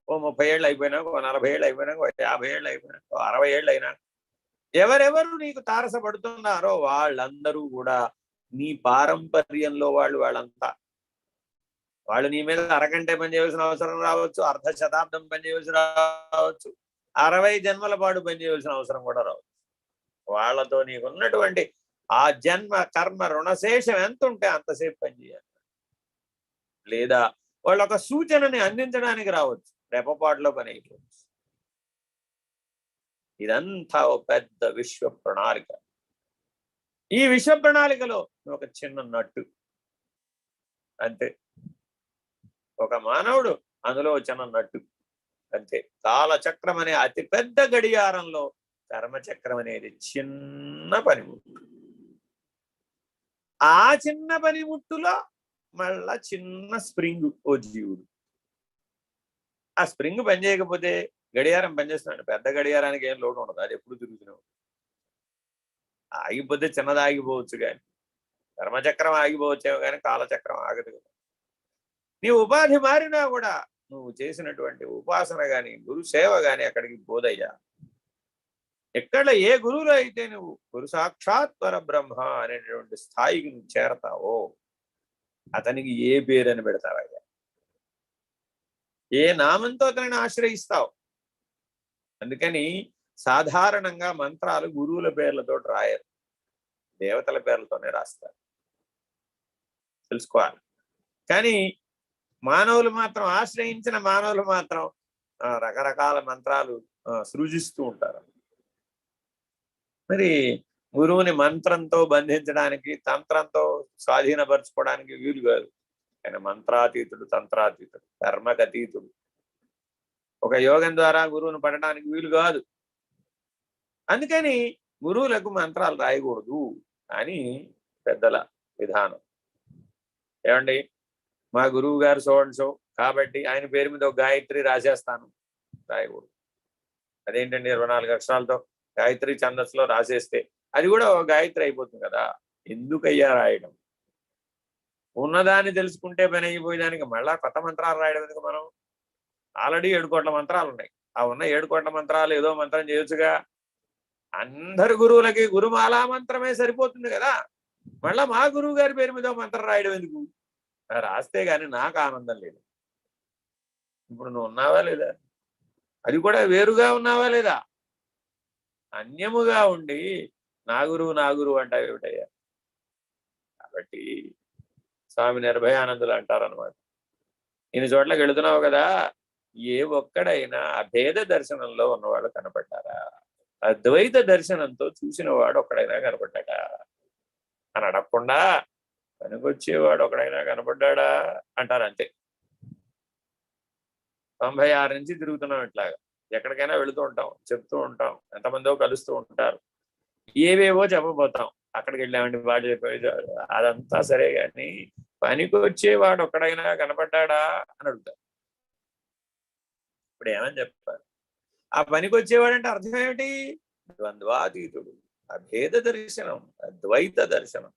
ఓ 30 ఏళ్ళు అయిపోయినాక, ఓ 40 ఏళ్ళు అయిపోయినాక, ఓ 50 ఏళ్ళు అయిపోయినాక, ఓ 60 ఏళ్ళు అయినా ఎవరెవరు నీకు తారసపడుతున్నారో వాళ్ళందరూ కూడా నీ పారంపర్యంలో వాళ్ళంతా. వాళ్ళు నీ మీద అరగంటే పనిచేయవలసిన అవసరం రావచ్చు, అర్ధ శతాబ్దం పనిచేయవలసి రావచ్చు, 60 జన్మల పాటు పనిచేయవలసిన అవసరం కూడా రావచ్చు. వాళ్ళతో నీకున్నటువంటి ఆ జన్మ కర్మ రుణశేషం ఎంత ఉంటే అంతసేపు పనిచేయాలి. లేదా వాళ్ళు ఒక సూచనని అందించడానికి రావచ్చు, రెప్పపాటులో పని అయిపోవచ్చు. ఇదంతా ఒక పెద్ద విశ్వ ప్రణాళిక. ఈ విశ్వ ప్రణాళికలో ఒక చిన్న నట్టు అంతే. ఒక మానవుడు అందులో చిన్న నట్టు అంతే. కాలచక్రం అనే అతి పెద్ద గడియారంలో కర్మచక్రం అనేది చిన్న పనిముట్టు. ఆ చిన్న పనిముట్టులో మళ్ళా చిన్న స్ప్రింగ్ ఓ జీవుడు. ఆ స్ప్రింగ్ పనిచేయకపోతే గడియారం పనిచేస్తున్నాడు. పెద్ద గడియారానికి ఏం లోటు ఉండదు, అది ఎప్పుడు తిరుగుతున్నావు. ఆగిపోతే చిన్నది ఆగిపోవచ్చు, కానీ కర్మచక్రం ఆగిపోవచ్చేమో కానీ కాలచక్రం ఆగదు కదా. నీ ఉపాధి మారినా కూడా నువ్వు చేసినటువంటి ఉపాసన గాని గురు సేవ గాని అక్కడికి పోదయ్యా. ఎక్కడ ఏ గురువులో అయితే నువ్వు గురు సాక్షాత్ పరబ్రహ్మ అనేటువంటి స్థాయికి నువ్వు చేరతావో అతనికి ఏ పేరని పెడతావయ్యా, ఏ నామంతో అతనిని ఆశ్రయిస్తావు. అందుకని సాధారణంగా మంత్రాలు గురువుల పేర్లతో రాయరు, దేవతల పేర్లతోనే రాస్తారు, తెలుసుకోవాలి. కానీ మానవులు మాత్రం ఆశ్రయించిన మానవులు మాత్రం రకరకాల మంత్రాలు సృజిస్తూ ఉంటారు. మరి గురువుని మంత్రంతో బంధించడానికి, తంత్రంతో స్వాధీనపరచుకోవడానికి వీలు కాదు. ఆయన మంత్రాతీతుడు, తంత్రాతీతుడు, కర్మకతీతుడు. ఒక యోగం ద్వారా గురువును పడటానికి వీలు కాదు. అందుకని గురువులకు మంత్రాలు రాయకూడదు అని పెద్దల విధానం. ఏమండి, మా గురువు గారు సో కాబట్టి ఆయన పేరు మీద ఒక గాయత్రి రాసేస్తాను, రాయకూడదు. అదేంటండి 24 అక్షరాలతో గాయత్రి ఛందస్సులో రాసేస్తే అది కూడా ఒక గాయత్రి అయిపోతుంది కదా. ఎందుకయ్యా రాయడం? ఉన్నదాన్ని తెలుసుకుంటే పని అయిపోయేదానికి మళ్ళా కొత్త మంత్రాలు రాయడం ఎందుకు? మనం ఆల్రెడీ 7 కోట్ల మంత్రాలు ఉన్నాయి. ఆ ఉన్న 7 కోట్ల మంత్రాలు ఏదో మంత్రం చేయొచ్చుగా. అందరు గురువులకి గురుమాలా మంత్రమే సరిపోతుంది కదా. మళ్ళా మా గురువు గారి పేరు మీద మంత్రం రాయడం ఎందుకు? రాస్తే గాని నాకు ఆనందం లేదు. ఇప్పుడు నువ్వు ఉన్నావా లేదా? అది కూడా వేరుగా ఉన్నావా లేదా? అన్యముగా ఉండి నా గురువు అంటావేమిటయ్యా? కాబట్టి స్వామి నిర్భయానందులు అంటారనమాట, ఇన్ని చోట్లకి వెళుతున్నావు కదా, ఏ ఒక్కడైనా అభేద దర్శనంలో ఉన్నవాడు కనపడ్డారా? అద్వైత దర్శనంతో చూసిన వాడు ఒక్కడైనా కనపడ్డాడా అని అడగకుండా పనికొచ్చేవాడు ఒకడైనా కనపడ్డాడా అంటారు. అంతే. 96 నుంచి తిరుగుతున్నాం ఇట్లాగా. ఎక్కడికైనా వెళుతూ ఉంటాం, చెప్తూ ఉంటాం, ఎంతమందో కలుస్తూ ఉంటారు, ఏవేవో చెప్పబోతాం. అక్కడికి వెళ్ళామండి వాడు చెప్పేది అదంతా సరే, కానీ పనికొచ్చేవాడు ఒక్కడైనా కనపడ్డాడా అని అడుగుతారు. ఇప్పుడు ఏమని చెప్పారు? ఆ పనికొచ్చేవాడంటే అర్థం ఏమిటి? ద్వంద్వాతీతుడు, అభేద దర్శనం, అద్వైత దర్శనం,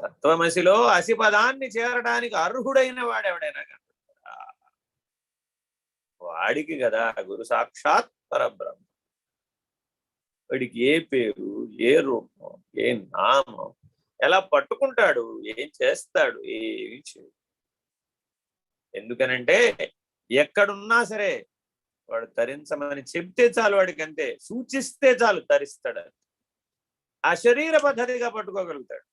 తత్వమసిలో అసిపదాన్ని చేరడానికి అర్హుడైన వాడెవడైనా కనపడతాడా? వాడికి కదా గురు సాక్షాత్ పరబ్రహ్మ. వాడికి ఏ పేరు, ఏ రూపం, ఏ నామం, ఎలా పట్టుకుంటాడు, ఏం చేస్తాడు, ఏమి చేయడు. ఎందుకనంటే ఎక్కడున్నా సరే వాడు తరించమని చెప్తే చాలు, వాడికి అంతే, సూచిస్తే చాలు తరిస్తాడు. ఆ శరీర పద్ధతిగా పట్టుకోగలుగుతాడు.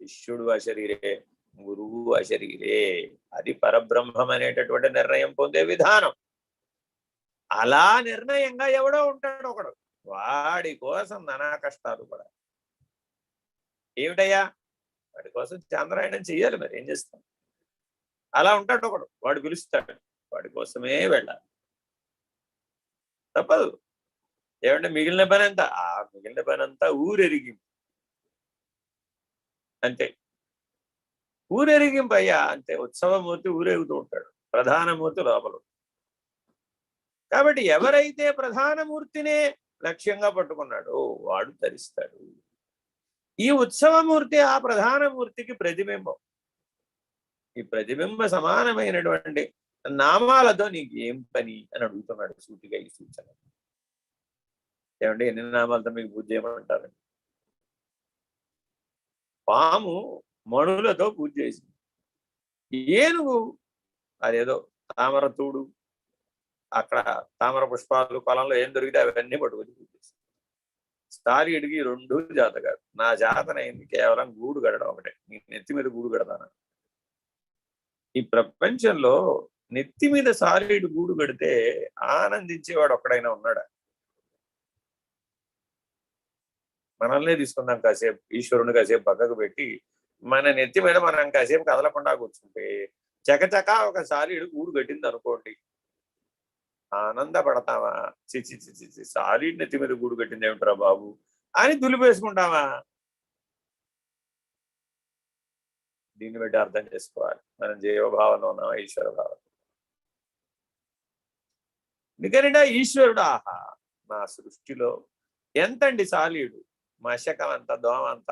శిష్యుడు అశరీరే, గురువు అశరీరే. అది పరబ్రహ్మం అనేటటువంటి నిర్ణయం పొందే విధానం. అలా నిర్ణయంగా ఎవడో ఉంటాడు ఒకడు, వాడి కోసం నానా కష్టాలు కూడా. ఏమిటయ్యా? వాడి కోసం చాంద్రాయణం చెయ్యాలి, మరి ఏం చేస్తాం? అలా ఉంటాడు ఒకడు, వాడు పిలుస్తాడు, వాడి కోసమే వెళ్ళాలి, తప్పదు. ఏమంటే మిగిలిన పని అంతా మిగిలిన పని అంతా ఊరెరిగింపు, అంతే. ఊరెరిగింపు అయ్యా, అంతే. ఉత్సవమూర్తి ఊరేగుతూ ఉంటాడు, ప్రధానమూర్తి లోపల. కాబట్టి ఎవరైతే ప్రధానమూర్తినే లక్ష్యంగా పట్టుకున్నాడో వాడు తరిస్తాడు. ఈ ఉత్సవమూర్తి ఆ ప్రధానమూర్తికి ప్రతిబింబం. ఈ ప్రతిబింబ సమానమైనటువంటి నామాలతో నీకు ఏం పని అని అడుగుతున్నాడు సూటిగా ఈ సూచన. ఏమంటే ఎన్ని నామాలతో మీకు పూజ చేయమంటారండి? పాము మణులతో పూజ చేసింది, ఏనుగు అదేదో తామర తూడు, అక్కడ తామర పుష్పాలు పొలంలో ఏం దొరికితే అవన్నీ పట్టుకొని పూజ చేసింది. స్థారీడికి 2 జాత కాదు, నా జాతనైంది కేవలం గూడు కడడం ఒకటే. నీ నెత్తి మీద గూడు కడతాను. ఈ ప్రపంచంలో నెత్తి మీద సారీడు గూడు కడితే ఆనందించేవాడు ఒక్కడైనా ఉన్నాడా? మనల్నే తీసుకుందాం కాసేపు, ఈశ్వరుని కాసేపు పక్కకు పెట్టి మన నెత్తి మీద మనం కాసేపు కదలకుండా కూర్చుంటే చకచకా ఒక సారీడు గూడు కట్టింది అనుకోండి, ఆనందపడతావా? చిచి చిచి సారీడు నెత్తి మీద గూడు కట్టింది ఏమిట్రా బాబు అని దులిపేసుకుంటావా? దీన్ని బట్టి అర్థం చేసుకోవాలి మనం జీవభావంలో ఉన్నామా, ఈశ్వర భావం. ఎందుకంటే ఈశ్వరుడు ఆహా నా సృష్టిలో ఎంతండి సాలీడు, మశకం అంత, దోమ అంత,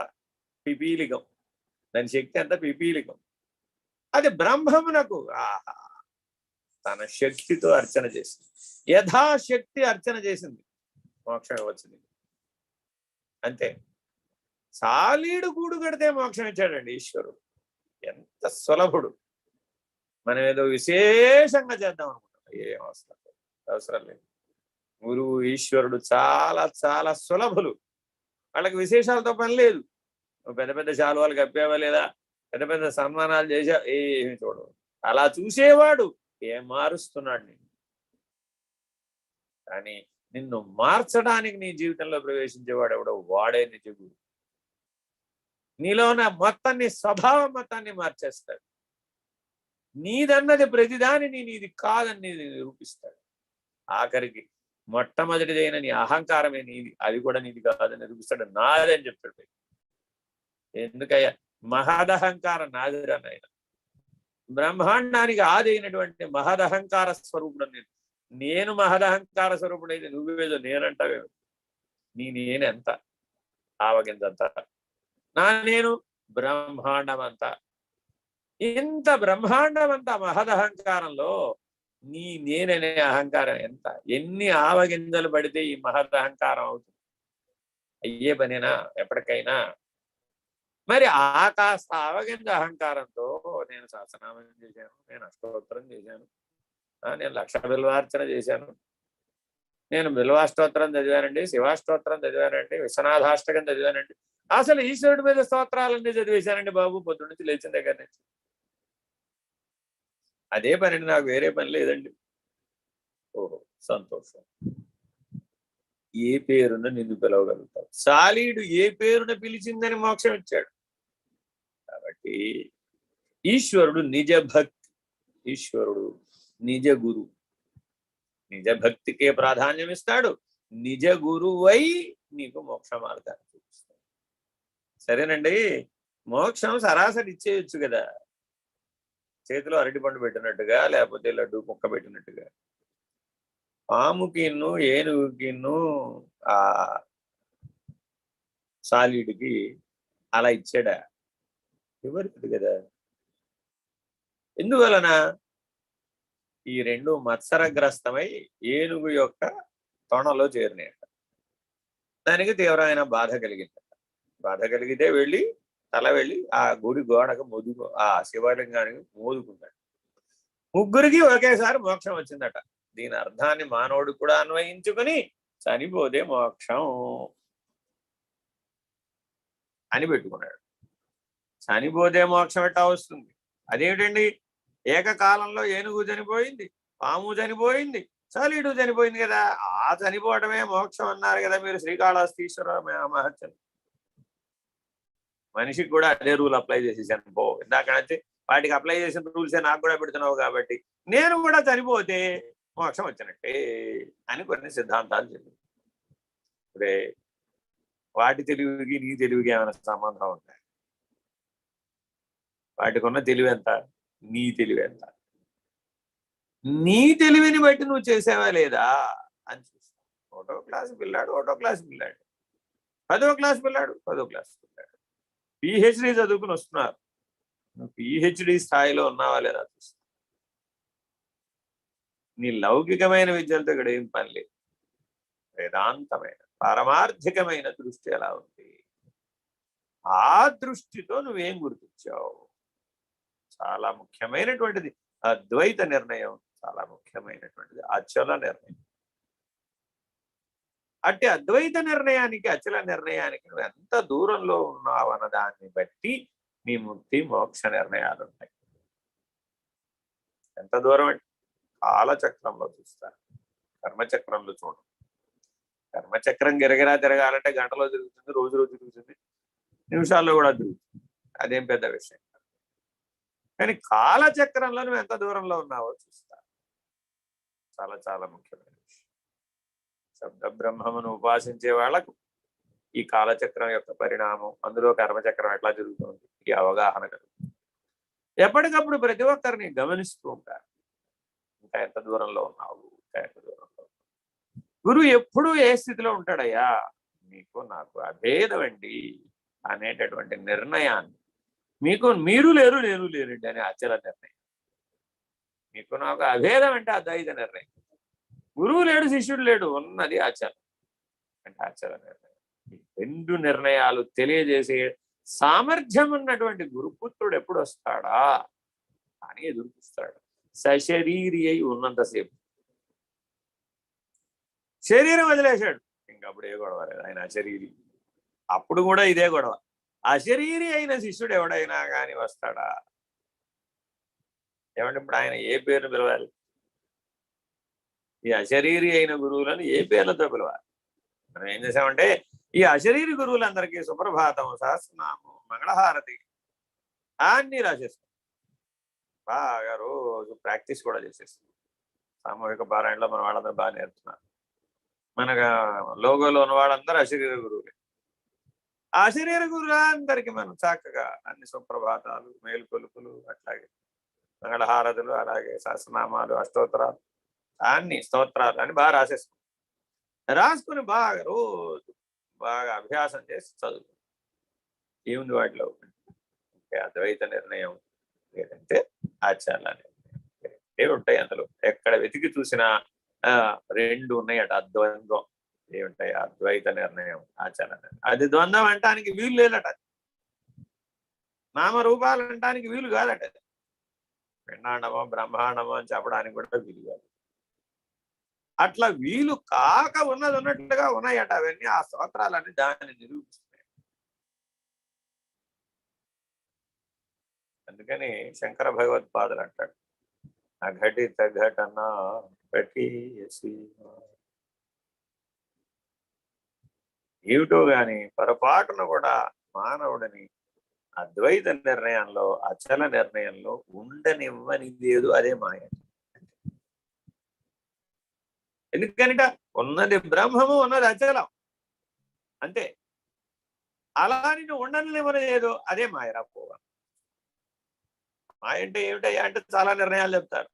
పిపీలికం, దాని శక్తి అంత పిపీలికం. అది బ్రహ్మమునకు ఆహా తన శక్తితో అర్చన చేసింది, యథాశక్తి అర్చన చేసింది, మోక్షం వచ్చింది. అంతే. సాలీడు గూడు కడితే మోక్షం ఇచ్చాడండి ఈశ్వరుడు. ఎంత సులభుడు. మనం ఏదో విశేషంగా చేద్దాం అనుకుంటాం, ఏం అవసరం లేదు. గురువు ఈశ్వరుడు చాలా చాలా సులభులు. వాళ్ళకి విశేషాలతో పని లేదు. పెద్ద పెద్ద శాలువాలు కప్పావా లేదా, పెద్ద పెద్ద సన్మానాలు చేసా, ఏమి చూడవు. అలా చూసేవాడు ఏం మారుస్తున్నాడు నిన్ను. కానీ నిన్ను మార్చడానికి నీ జీవితంలో ప్రవేశించేవాడు ఎవడో వాడే నిజ గురువు. నీలో ఉన్న మొత్తాన్ని, స్వభావం మొత్తాన్ని మార్చేస్తాడు. నీదన్నది ప్రతిదానిని నీది కాదని నిరూపిస్తాడు. ఆఖరికి మొట్టమొదటిదైన నీ అహంకారమే నీది, అది కూడా నీది కాదని నిరూపిస్తాడు. నాదని చెప్తాడు. ఎందుకయ్యా? మహదహంకారం నాదిరా నాయన. బ్రహ్మాండానికి ఆది అయినటువంటి మహదహంకార స్వరూపుడు నేను మహదహంకార స్వరూపుడైతే నువ్వేదో నేనంటావేమో. నేనెంత? ఆవగిందంతా. నేను బ్రహ్మాండం అంతా. ఇంత బ్రహ్మాండం అంతా మహదహంకారంలో నేననే అహంకారం ఎంత? ఎన్ని ఆవగింజలు పడితే ఈ మహదహంకారం అవుతుంది? అయ్యే పనేనా ఎప్పటికైనా? మరి ఆ కాస్త ఆవగింజ అహంకారంతో నేను సహస్రనామం చేశాను, నేను అష్టోత్తరం చేశాను, నేను 1,00,000 బిల్వార్చన చేశాను, నేను బిల్వాష్టోత్తరం చదివానండి, శివాష్టోత్తరం చదివానండి, విశ్వనాథాష్టకం చదివానండి, అసలు ఈశ్వరుడి మీద స్తోత్రాలన్నీ చదివేశానండి బాబు పొద్దు నుంచి లేచిన దగ్గర నుంచి. అదే పనండి, నాకు వేరే పని లేదండి. ఓహో, సంతోషం. ఏ పేరున నిన్ను పిలవగలుగుతావు? సాలీడు ఏ పేరున పిలిచిందని మోక్షం ఇచ్చాడు. కాబట్టి ఈశ్వరుడు నిజ భక్తి, ఈశ్వరుడు నిజ గురు. నిజ భక్తికే ప్రాధాన్యం ఇస్తాడు. నిజ గురువై నీకు మోక్ష మార్గాన్ని చూపిస్తాడు. సరేనండి, మోక్షం సరాసరి ఇచ్చేయచ్చు కదా, చేతిలో అరటిపండు పెట్టినట్టుగా, లేకపోతే లడ్డు కుక్క పెట్టినట్టుగా. పాముకిన్ను ఏనుగుకిన్ను ఆ సాలీడికి అలా ఇచ్చాడా? ఇవ్వలేదు కదా. ఎందువలన? ఈ రెండు మత్సరగ్రస్తమై ఏనుగు యొక్క తొణలో చేరినాయట. దానికి తీవ్రమైన బాధ కలిగిందట. బాధ కలిగితే తల వెళ్ళి ఆ గుడి గోడకు ఆ శివలింగానికి మోదుకుంటాడు. ముగ్గురికి ఒకేసారి మోక్షం వచ్చిందట. దీని అర్థాన్ని మానవుడు కూడా అన్వయించుకుని చనిపోతే మోక్షం అని పెట్టుకున్నాడు. చనిపోతే మోక్షం ఎట్టా వస్తుంది? అదేమిటండి, ఏకకాలంలో ఏనుగు చనిపోయింది, పాము చనిపోయింది, సాలీడు చనిపోయింది కదా. ఆ చనిపోవటమే మోక్షం అన్నారు కదా మీరు శ్రీకాళహస్తీశ్వర మహత్యం. మనిషికి కూడా అదే రూల్ అప్లై చేసేసాను. ఇందాక నుంచి వాటికి అప్లై చేసిన రూల్సే నాకు కూడా పెడుతున్నావు కాబట్టి నేను కూడా చనిపోతే మోక్షం వచ్చినట్టే అని కొన్ని సిద్ధాంతాలు చెప్పారు. ఇప్పుడే వాటి తెలివికి నీ తెలివికి ఏమైనా సంబంధం ఉంటాయి? వాటికి ఉన్న తెలివి ఎంత, నీ తెలివి ఎంత? నీ తెలివిని బట్టి నువ్వు చేసావా లేదా అని చూస్తావు. 1వ క్లాసు పిల్లాడు 1వ క్లాసు పిల్లాడు, 10వ క్లాసు పిల్లాడు 10వ క్లాసు పిల్లాడు, పిహెచ్డి చదువుకుని వస్తున్నారు. నువ్వు పిహెచ్డి స్థాయిలో ఉన్నావా లేదా చూస్తా. నీ లౌకికమైన విద్యలతో ఇక్కడ ఏం పని లేదు. వేదాంతమైన పారమార్థికమైన దృష్టి ఎలా ఉంది? ఆ దృష్టితో నువ్వేం గుర్తించావు? చాలా ముఖ్యమైనటువంటిది అద్వైత నిర్ణయం, చాలా ముఖ్యమైనటువంటిది అచల నిర్ణయం. అట్టి అద్వైత నిర్ణయానికి, అచల నిర్ణయానికి నువ్వు ఎంత దూరంలో ఉన్నావు అన్న దాన్ని బట్టి నీ ముక్తి మోక్ష నిర్ణయాలు ఉంటాయి. ఎంత దూరం అంటే కాలచక్రంలో చూస్తారు, కర్మచక్రంలో చూడండి. కర్మచక్రం గిరగిరా తిరగాలంటే గంటలో తిరుగుతుంది, రోజులో తిరుగుతుంది, నిమిషాల్లో కూడా తిరుగుతుంది. అదేం పెద్ద విషయం. కానీ కాలచక్రంలో నువ్వు ఎంత దూరంలో ఉన్నావో చూస్తా. చాలా చాలా ముఖ్యమైన విషయం. శబ్ద బ్రహ్మమును ఉపాసించే వాళ్లకు ఈ కాలచక్రం యొక్క పరిణామం, అందులో కర్మచక్రం ఎట్లా జరుగుతుంది, ఈ అవగాహన కలుగుతుంది. ఎప్పటికప్పుడు ప్రతి ఒక్కరిని గమనిస్తూ ఉంటారు. ఇంకా ఎంత దూరంలో ఉన్నావు, ఇంకా ఎంత దూరంలో. గురువు ఎప్పుడూ ఏ స్థితిలో ఉంటాడయ్యా? మీకు నాకు అభేదమండి అనేటటువంటి నిర్ణయాన్ని, మీకు మీరు లేరు నేను లేరండి అనే అచల నిర్ణయం. మీకు నాకు అభేదం అంటే అద్వైత నిర్ణయం. గురువు లేడు, శిష్యుడు లేడు, ఉన్నది అచలం అంటే అచల నిర్ణయం. ఈ రెండు నిర్ణయాలు తెలియజేసే సామర్థ్యం ఉన్నటువంటి గురుపుత్రుడు ఎప్పుడు వస్తాడా అని ఎదురు చూస్తాడు. సశరీరి అయి ఉన్నంతసేపు. శరీరం వదిలేశాడు, ఇంకప్పుడు ఏ గొడవ లేదు. ఆయన అశరీరి, అప్పుడు కూడా ఇదే గొడవ. అశరీరి అయిన శిష్యుడు ఎవడైనా కానీ వస్తాడా? ఏమంటే ఇప్పుడు ఆయన ఏ పేరు పిలవాలి? ఈ అశరీరి అయిన గురువులను ఏ పేర్లతో పిలవాలి? మనం ఏం చేసామంటే ఈ అశరీరి గురువులందరికీ సుప్రభాతం, సహస్రనామం, మంగళహారతి అన్ని రాసేస్తాం. బాగా రోజు ప్రాక్టీస్ కూడా చేసేస్తాం. సామూహిక పారాయణలో మన వాళ్ళందరూ బాగా నేర్చున్నారు. మన లోగోలో ఉన్న వాళ్ళందరూ అశరీర గురువులే. ఆ అశరీర గురువులందరికీ మనం చక్కగా అన్ని సుప్రభాతాలు, మేలుకొలుపులు, అట్లాగే మంగళహారతులు, అలాగే సహస్రనామాలు, అష్టోత్తరాలు, అన్ని స్తోత్రాలు అని బాగా రాసేస్తాం. రాసుకుని బాగా రోజు బాగా అభ్యాసం చేసి చదువు. ఏముంది వాటిలో? అద్వైత నిర్ణయం లేదంటే ఆచార్య నిర్ణయం ఉంటాయి. అందులో ఎక్కడ వెతికి చూసినా రెండు ఉన్నాయట. అద్వంద్వం ఏముంటాయి? అద్వైత నిర్ణయం, ఆచార్య నిర్ణయం. అది ద్వంద్వం అంటానికి వీలు లేదట. నామరూపాలు అంటానికి వీలు కాదట. పిండాండమో బ్రహ్మాండమో అని చెప్పడానికి కూడా వీలు కాదు. అట్లా వీలు కాక ఉన్నది ఉన్నట్లుగా ఉన్నాయట. అవన్నీ ఆ స్తోత్రాలన్నీ దాన్ని నిరూపిస్తున్నాయి. అందుకని శంకర భగవత్పాదులు అంటాడు, అఘటిత ఘటన పఠీయసి. ఏమిటో గాని పొరపాటున కూడా మానవుడిని అద్వైత నిర్ణయంలో, అచల నిర్ణయంలో ఉండనివ్వని లేదు. అదే మాయ. ఎందుకనిట ఉన్నది బ్రహ్మము, ఉన్నది అచలం, అంతే. అలా నిన్ను ఉండనివ్వని లేదు. అదే మాయరా పోవా. మాయ అంటే ఏమిటయ్యా అంటే చాలా నిర్ణయాలు చెప్తారు.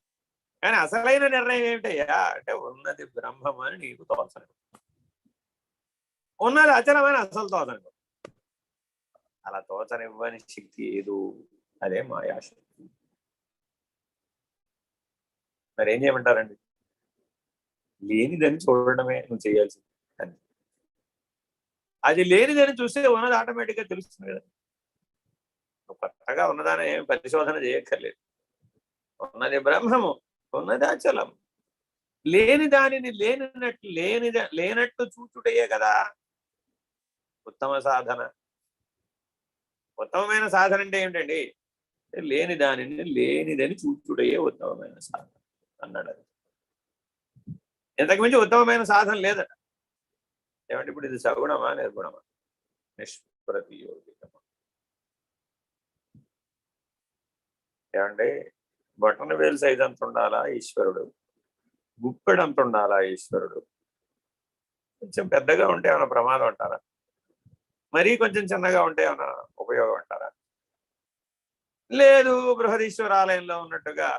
కానీ అసలైన నిర్ణయం ఏమిటయ్యా అంటే ఉన్నది బ్రహ్మం అని నీకు తోచను, ఉన్నది అచలమని అసలు తోచను. అలా తోచనివ్వని శక్తి ఏదు, అదే మాయాశక్తి. మరి ఏం చేయమంటారండి? లేనిదని చూడడమే నువ్వు చేయాల్సింది. అని అది లేనిదని చూస్తే ఉన్నది ఆటోమేటిక్గా తెలుస్తుంది కదా. నువ్వు కొత్తగా ఉన్నదాన్ని ఏమి పరిశోధన చేయక్కర్లేదు. ఉన్నది బ్రహ్మము, ఉన్నది అచలం. లేని దానిని లేనట్టు చూచుటయే కదా ఉత్తమ సాధన. ఉత్తమమైన సాధన అంటే ఏమిటండి? లేని దానిని లేనిదని చూచుటయే ఉత్తమమైన సాధన అన్నాడు. అది ఇంతకు మించి ఉత్తమమైన సాధన లేదట. ఏమంటే ఇప్పుడు ఇది సగుణమా నిర్గుణమా? నిష్ప్రతియోగికమా? ఏమంటే బొట్టన వేలు సైజ్ అంత ఉండాలా ఈశ్వరుడు? గుప్పెడంత ఉండాలా ఈశ్వరుడు? కొంచెం పెద్దగా ఉంటే ఏమైనా ప్రమాదం అంటారా? మరీ కొంచెం చిన్నగా ఉంటే ఏమైనా ఉపయోగం అంటారా? లేదు, బృహదీశ్వరాలయంలో ఉన్నట్టుగా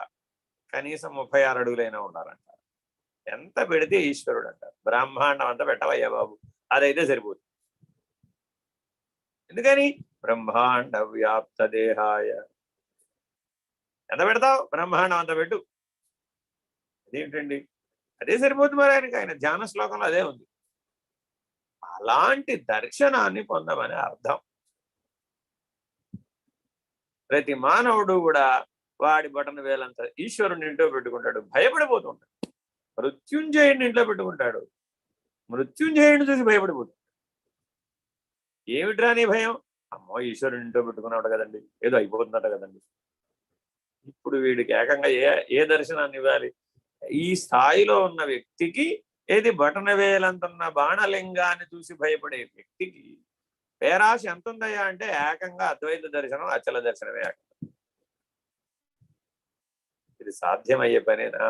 కనీసం 36 అడుగులైనా ఉండాలంటారు. ఎంత పెడితే ఈశ్వరుడు అంటారు. బ్రహ్మాండం అంతా పెట్టవయ్యా బాబు, అదైతే సరిపోతుంది. ఎందుకని? బ్రహ్మాండ వ్యాప్త దేహాయ. ఎంత పెడతావు? బ్రహ్మాండం అంత పెట్టు. అదేంటండి? అదే సరిపోతుంది. మరి ఆయన ధ్యాన శ్లోకంలో అదే ఉంది. అలాంటి దర్శనాన్ని పొందమని అర్థం. ప్రతి మానవుడు కూడా వాడి బటన్ వేలంతా ఈశ్వరుని ఇంట్లో పెట్టుకుంటాడు, భయపడిపోతుంటాడు. మృత్యుంజయుడిని ఇంట్లో పెట్టుకుంటాడు, మృత్యుంజయుడిని చూసి భయపడిపోతాడు. ఏమిట్రా నీ భయం? అమ్మో ఈశ్వరుని ఇంట్లో పెట్టుకున్నాడు కదండి, ఏదో అయిపోతుందట కదండి. ఇప్పుడు వీడికి ఏకంగా ఏ దర్శనాన్ని ఇవ్వాలి? ఈ స్థాయిలో ఉన్న వ్యక్తికి ఏది బటన వేలంతున్న బాణలింగాన్ని చూసి భయపడే వ్యక్తికి పేరాశ ఎంత ఉందయ్యా అంటే ఏకంగా అద్వైత దర్శనం, అచల దర్శనమే. ఇది సాధ్యమయ్యే పనేనా?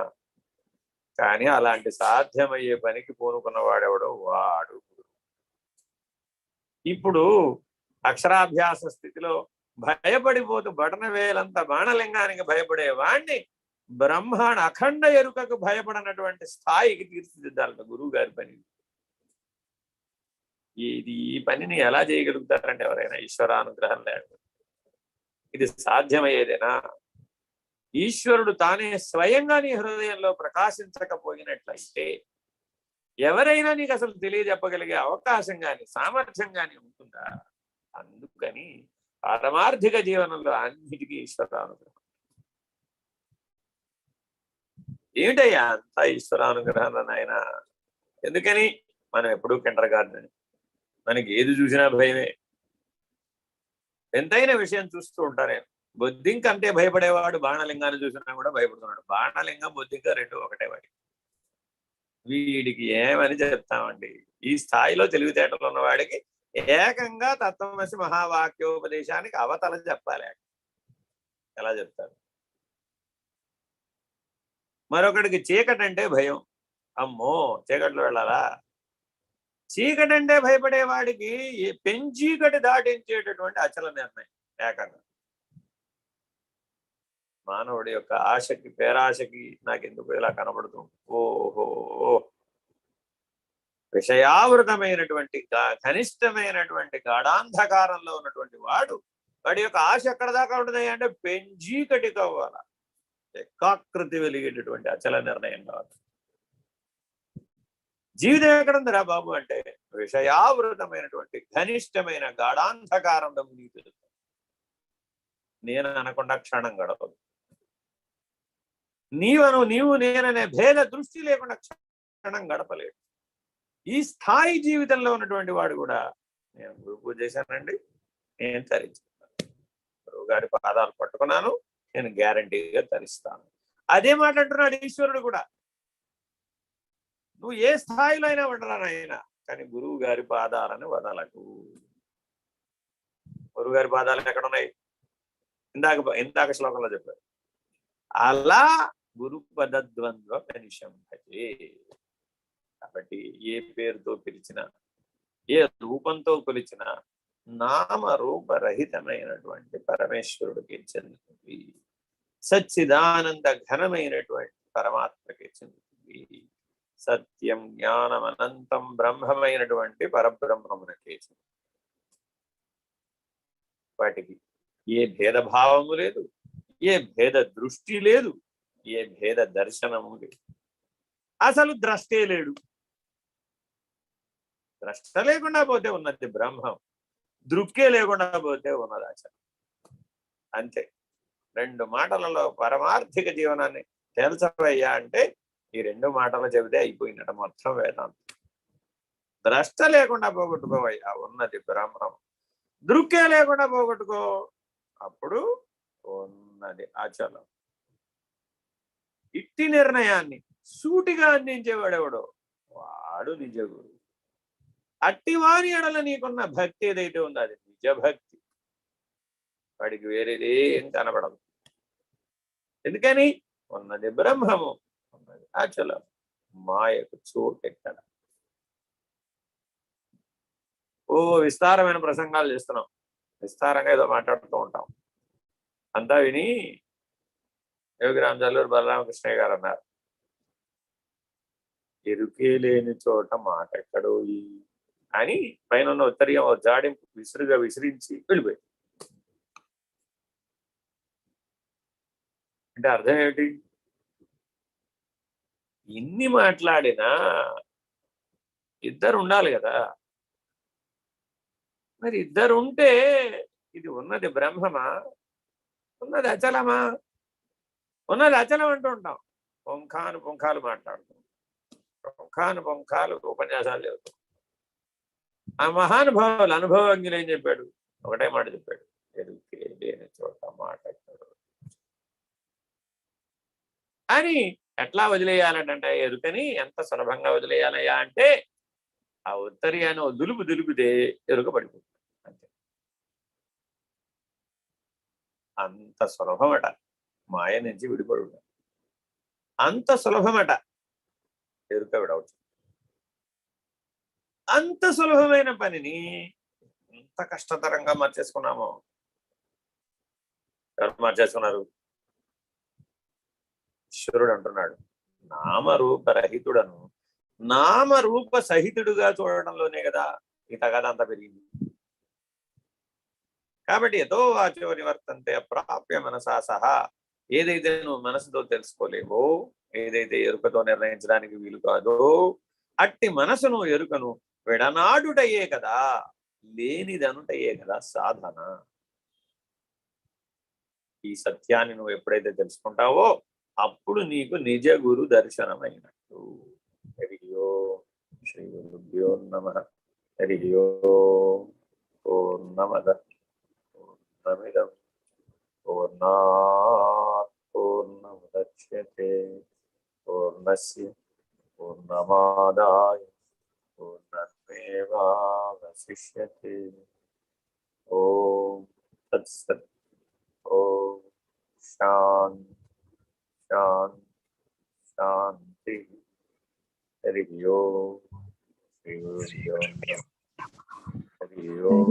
కానీ అలాంటి సాధ్యమయ్యే పనికి పూనుకున్న వాడెవడో వాడు. ఇప్పుడు అక్షరాభ్యాస స్థితిలో భయపడిపోతూ బటన వేలంత బాణలింగానికి భయపడే వాణ్ణి బ్రహ్మాండ అఖండ ఎరుకకు భయపడనటువంటి స్థాయికి తీర్చిదిద్దాలట గురువు గారి పని. ఈ పనిని ఎలా చేయగలుగుతారంటే ఎవరైనా ఈశ్వరానుగ్రహం లేకపోతే. ఇది సాధ్యమయ్యేదేనా? ఈశ్వరుడు తానే స్వయంగా నీ హృదయంలో ప్రకాశించకపోయినట్లయితే ఎవరైనా నీకు అసలు తెలియజెప్పగలిగే అవకాశం కానీ సామర్థ్యం కానీ ఉంటుందా? అందుకని పారమార్థిక జీవనంలో అన్నిటికీ ఈశ్వరానుగ్రహం. ఏమిటయ్యా అంతా ఈశ్వరానుగ్రహం నాయన? ఎందుకని? మనం ఎప్పుడూ కిండర్ గార్డెన్, మనకి ఏది చూసినా భయమే. ఎంతైన విషయం చూస్తూ ఉంటాను నేను. బొద్దింక అంటే భయపడేవాడు బాణలింగాన్ని చూసినా కూడా భయపడుతున్నాడు. బాణలింగం బొద్దింక రెండు ఒకటే వాడి. వీడికి ఏమని చెప్తామండి? ఈ స్థాయిలో తెలివితేటలు ఉన్నవాడికి ఏకంగా తత్వమసి మహావాక్యోపదేశానికి అవతల చెప్పాలి. ఎలా చెప్తారు? మరొకడికి చీకటి అంటే భయం. అమ్మో చీకట్లో వెళ్ళాలా? చీకటి అంటే భయపడేవాడికి పెంచీకటి దాటించేటటువంటి అచల నిర్ణయం ఏకంగా. మానవుడి యొక్క ఆశకి పేరాశకి నాకెందుకు ఇలా కనబడుతుంది? ఓహో, విషయావృతమైనటువంటి కనిష్టమైనటువంటి గాఢాంధకారంలో ఉన్నటువంటి వాడి యొక్క ఆశ ఎక్కడ దాకా ఉంటుంది అంటే పెంచీకటి కావాల, ఏకాకృతి వెలిగేటటువంటి అచల నిర్ణయం కావాలి. జీవితం ఎక్కడుందిరా బాబు అంటే విషయావృతమైనటువంటి ఘనిష్టమైన గాఢాంధకారంలో మునిగి నేను అనకుండా క్షణం గడపదు. నీవు నేననే భేద దృష్టి లేకుండా క్షణం గడపలేడు. ఈ స్థాయి జీవితంలో ఉన్నటువంటి వాడు కూడా నేను గురు పూజ చేశానండి, నేను తరించుకున్నాను, గురువు గారి పాదాలు పట్టుకున్నాను, నేను గ్యారంటీగా తరిస్తాను. అదే మాట అంటున్నాడు ఈశ్వరుడు కూడా. నువ్వు ఏ స్థాయిలో అయినా ఉండరా నాయన, కానీ గురువు గారి పాదాలను వదలకు. గురువు గారి పాదాలు ఎక్కడున్నాయి? ఇందాక శ్లోకంలో చెప్పారు. అలా గురు పదద్వంద్వ కనిషం భజే. కాబట్టి ఏ పేరుతో పిలిచినా, ఏ రూపంతో కొలిచినా నామరూపరహితమైనటువంటి పరమేశ్వరుడికి చెందుతుంది. సచ్చిదానంద ఘనమైనటువంటి పరమాత్మకి చెందుతుంది. సత్యం జ్ఞానం అనంతం బ్రహ్మమైనటువంటి పరబ్రహ్మమునకే చెందుతుంది. వాటికి ఏ భేదభావము లేదు, ఏ భేద దృష్టి లేదు, ఏ భేద దర్శనము లేదు. అసలు ద్రష్టే లేడు. ద్రష్ట లేకుండా పోతే ఉన్నది బ్రహ్మం, దృక్కే లేకుండా పోతే ఉన్నది ఆచారం. అంతే. రెండు మాటలలో పరమార్థిక జీవనాన్ని తేల్చవయ్యా అంటే ఈ రెండు మాటలు చెబితే అయిపోయినట్టు మొత్తం వేదాంతం. ద్రష్ట లేకుండా పోగొట్టుకోవయ్యా, ఉన్నది బ్రహ్మం. దృక్కే లేకుండా పోగొట్టుకో, అప్పుడు ఉన్నది అచలం. ఇట్టి నిర్ణయాన్ని సూటిగా అందించేవాడెవడో వాడు నిజ గురువు. అట్టి వారి ఎడల నీకున్న భక్తి ఏదైతే ఉందో అది నిజ భక్తి. వాడికి వేరేదేం కనబడదు. ఎందుకని? ఉన్నది బ్రహ్మము, ఉన్నది అచలం. మాయకు చోటు ఎక్కడ? ఓ విస్తారమైన ప్రసంగాలు చేస్తున్నాం, విస్తారంగా ఏదో మాట్లాడుతూ ఉంటాం. అంతా విని యోగిరామ్ జల్లూరు బలరామకృష్ణయ్య గారు అన్నారు, ఎరుకే లేని చోట మాట ఎక్కడో అని పైన ఉన్న ఉత్తరీయం జాడింపు విసురుగా విసిరించి వెళ్ళిపోయింది. అంటే అర్థం ఏమిటి? ఇన్ని మాట్లాడినా ఇద్దరు ఉండాలి కదా. మరి ఇద్దరు ఉంటే ఇది ఉన్నది బ్రహ్మమా, ఉన్నది అచలమా? ఉన్నది అచలం అంటూ ఉంటాం, పొంఖాను పొంఖాలు మాట్లాడుతాం, పొంఖాను పొంఖాలు ఉపన్యాసాలు చెబుతాం. ఆ మహానుభావులు అనుభవజ్ఞులు ఏం చెప్పాడు? ఒకటే మాట చెప్పాడు, ఎరుకే లేని చోట మాట అని. ఎట్లా వదిలేయాలంటే ఎరుకని ఎంత సులభంగా వదిలేయాలయ్యా అంటే ఆ ఉత్తరీయాన్ని దులిపితే ఎరుక పడిపోతుంది అంతే. అంత సులభమట మాయ నుంచి విడిపడు, అంత సులభమట ఎరుక విడవచ్చు. అంత సులభమైన పనిని ఎంత కష్టతరంగా మార్చేసుకున్నామో. ఎవరు మార్చేసుకున్నారు? ఈశ్వరుడు అంటున్నాడు, నామరూపరహితుడను నామరూప సహితుడుగా చూడడంలోనే కదా ఈ తగాదంతా పెరిగింది. కాబట్టి ఎదో వాచో నివర్తంతే అప్రాప్య మనసా సహా. ఏదైతే నువ్వు మనసుతో తెలుసుకోలేవో, ఏదైతే ఎరుకతో నిర్ణయించడానికి వీలు కాదో, అట్టి మనసును ఎరుకను విడనాడుటయే కదా, లేనిదనుటయే కదా సాధన. ఈ సత్యాన్ని నువ్వు ఎప్పుడైతే తెలుసుకుంటావో అప్పుడు నీకు నిజ గురు దర్శనమైనట్టు. హరియో శ్రీ గురుభ్యో నమః. హరియో పూర్ణమద పూర్ణమిదం పూర్ణాత్ పూర్ణముదచ్యతే పూర్ణస్య పూర్ణమాదాయ పూర్ణమేవావశిష్యతే. ఓం తత్సత్. ఓం శాంతి శాంతి శాంతి. హరి ఓం శ్రీ గురుభ్యో నమః. హరి ఓం.